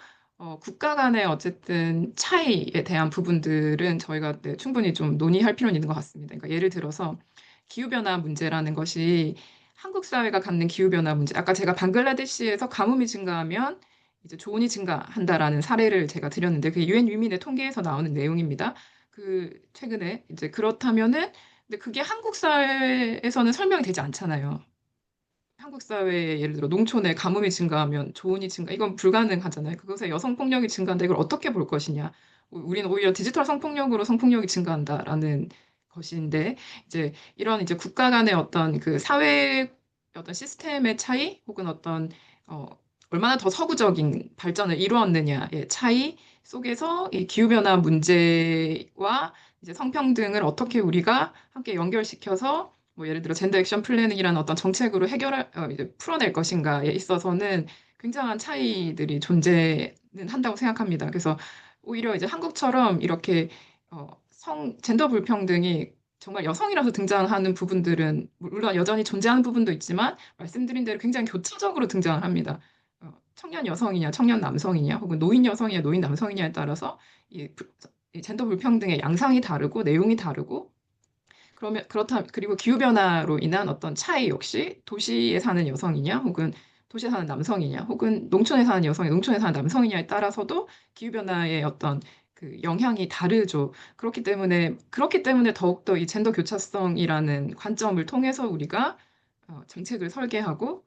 국가 간의 어쨌든 차이에 대한 부분들은 저희가 충분히 좀 논의할 필요는 있는 것 같습니다. 그러니까 예를 들어서 기후변화 문제라는 것이 한국 사회가 갖는 기후변화 문제. 아까 제가 방글라데시에서 가뭄이 증가하면 이제 조온이 증가한다라는 사례를 제가 드렸는데 그게 유엔 위민의 통계에서 나오는 내용입니다. 최근에 이제 그렇다면은 근데 그게 한국 사회에서는 설명이 되지 않잖아요. 한국 사회에 예를 들어 농촌에 가뭄이 증가하면 조온이 증가 이건 불가능하잖아요. 그것에 여성 폭력이 증가한다 이걸 어떻게 볼 것이냐. 우리는 오히려 디지털 성폭력으로 성폭력이 증가한다라는 것인데 이제 이런 이제 국가 간의 어떤 그 사회 어떤 시스템의 차이 혹은 어떤 어, 얼마나 더 서구적인 발전을 이루었느냐의 차이 속에서 이 기후변화 문제와 이제 성평등을 어떻게 우리가 함께 연결시켜서 뭐 예를 들어 젠더 액션 플래닝이라는 어떤 정책으로 이제 풀어낼 것인가에 있어서는 굉장한 차이들이 존재는 한다고 생각합니다. 그래서 오히려 이제 한국처럼 이렇게 젠더 불평등이 정말 여성이라서 등장하는 부분들은 물론 여전히 존재하는 부분도 있지만 말씀드린 대로 굉장히 교차적으로 등장을 합니다. 청년 여성이냐, 청년 남성이냐, 혹은 노인 여성이냐, 노인 남성이냐에 따라서 이 젠더 불평등의 양상이 다르고 내용이 다르고 그리고 기후변화로 인한 어떤 차이 역시 도시에 사는 여성이냐, 혹은 도시에 사는 남성이냐, 혹은 농촌에 사는 여성이 농촌에 사는 남성이냐에 따라서도 기후변화의 어떤 그 영향이 다르죠. 그렇기 때문에 더욱더 이 젠더 교차성이라는 관점을 통해서 우리가 정책을 설계하고,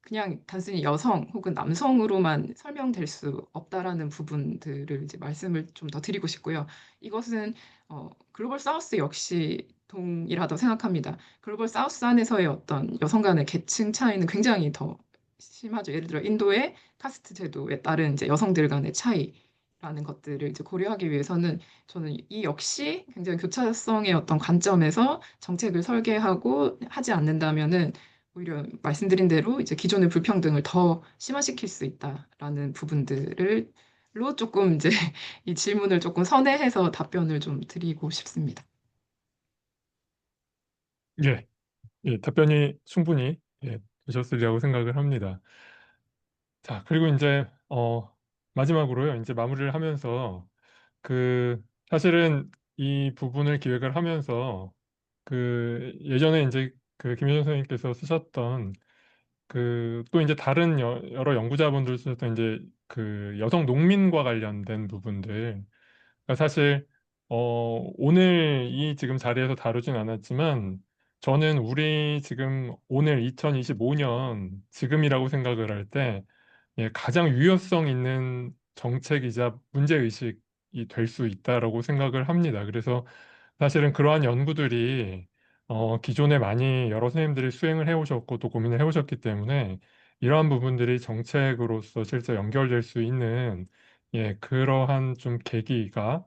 그냥 단순히 여성 혹은 남성으로만 설명될 수 없다라는 부분들을 이제 말씀을 좀 더 드리고 싶고요. 이것은 글로벌 사우스 역시 동일하다고 생각합니다. 글로벌 사우스 안에서의 어떤 여성 간의 계층 차이는 굉장히 더 심하죠. 예를 들어 인도의 카스트 제도에 따른 이제 여성들 간의 차이라는 것들을 이제 고려하기 위해서는 저는 이 역시 굉장히 교차성의 어떤 관점에서 정책을 설계하고 하지 않는다면은 오히려 말씀드린 대로 이제 기존의 불평등을 더 심화시킬 수 있다라는 부분들을 로 조금 이제 이 질문을 조금 선회해서 답변을 좀 드리고 싶습니다. 예, 예, 답변이 충분히 되셨으리라고 생각을 합니다. 자, 그리고 이제 마지막으로요. 이제 마무리를 하면서 그 사실은 이 부분을 기획을 하면서 그 예전에 이제 그 김효정 선생님께서 쓰셨던 그 또 이제 다른 여러 연구자분들 쓰셨던 이제 그 여성 농민과 관련된 부분들 그러니까 사실 오늘 이 지금 자리에서 다루진 않았지만 저는 우리 지금 오늘 2025년 지금이라고 생각을 할 때 가장 유효성 있는 정책이자 문제의식이 될 수 있다라고 생각을 합니다. 그래서 사실은 그러한 연구들이 기존에 많이 여러 선생님들이 수행을 해오셨고 또 고민을 해오셨기 때문에 이러한 부분들이 정책으로서 실제 연결될 수 있는 그러한 좀 계기가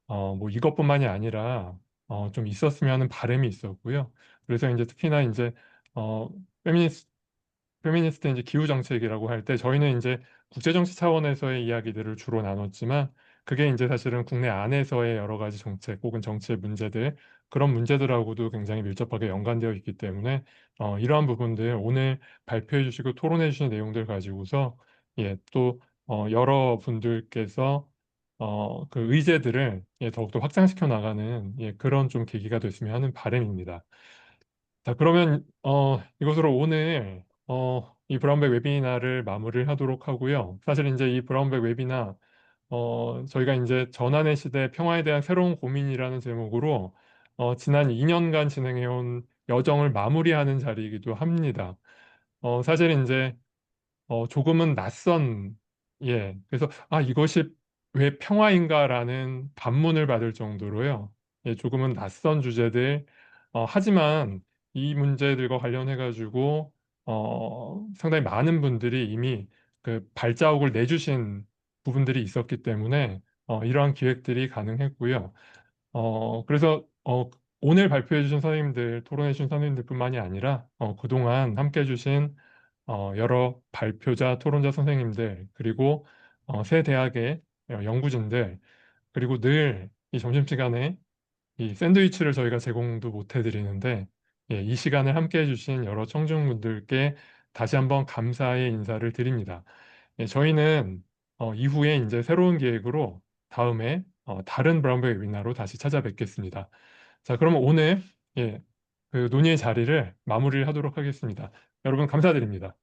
뭐 이것뿐만이 아니라 좀 있었으면 하는 바람이 있었고요. 그래서 이제 특히나 이제 어, 페미니스트 이제 기후 정책이라고 할 때 저희는 이제 국제 정치 차원에서의 이야기들을 주로 나눴지만 그게 이제 사실은 국내 안에서의 여러 가지 정책 혹은 정치의 문제들 그런 문제들하고도 굉장히 밀접하게 연관되어 있기 때문에 이러한 부분들 오늘 발표해 주시고 토론해 주신 내용들 가지고서 또 여러 분들께서 그 의제들을 더욱더 확장시켜 나가는 그런 좀 계기가 됐으면 하는 바람입니다. 자, 그러면 이것으로 오늘 이 브라운백 웨비나를 마무리를 하도록 하고요. 사실 이제 이 브라운백 웨비나 저희가 이제 전환의 시대 평화에 대한 새로운 고민이라는 제목으로 지난 2년간 진행해온 여정을 마무리하는 자리이기도 합니다. 사실 이제 조금은 낯선, 그래서, 이것이 왜 평화인가라는 반문을 받을 정도로요. 조금은 낯선 주제들, 하지만 이 문제들과 관련해가지고, 상당히 많은 분들이 이미 그 발자국을 내주신 부분들이 있었기 때문에, 이러한 기획들이 가능했고요. 그래서, 오늘 발표해 주신 선생님들, 토론해 주신 선생님들뿐만이 아니라, 그동안 함께 해주신 여러 발표자, 토론자 선생님들, 그리고 새 대학의 연구진들, 그리고 늘 이 점심시간에 이 샌드위치를 저희가 제공도 못 해드리는데, 이 시간을 함께 해주신 여러 청중분들께 다시 한번 감사의 인사를 드립니다. 저희는 이후에 이제 새로운 계획으로 다음에 다른 브라운백 웨비나로 다시 찾아뵙겠습니다. 자, 그러면 오늘 그 논의의 자리를 마무리를 하도록 하겠습니다. 여러분 감사드립니다.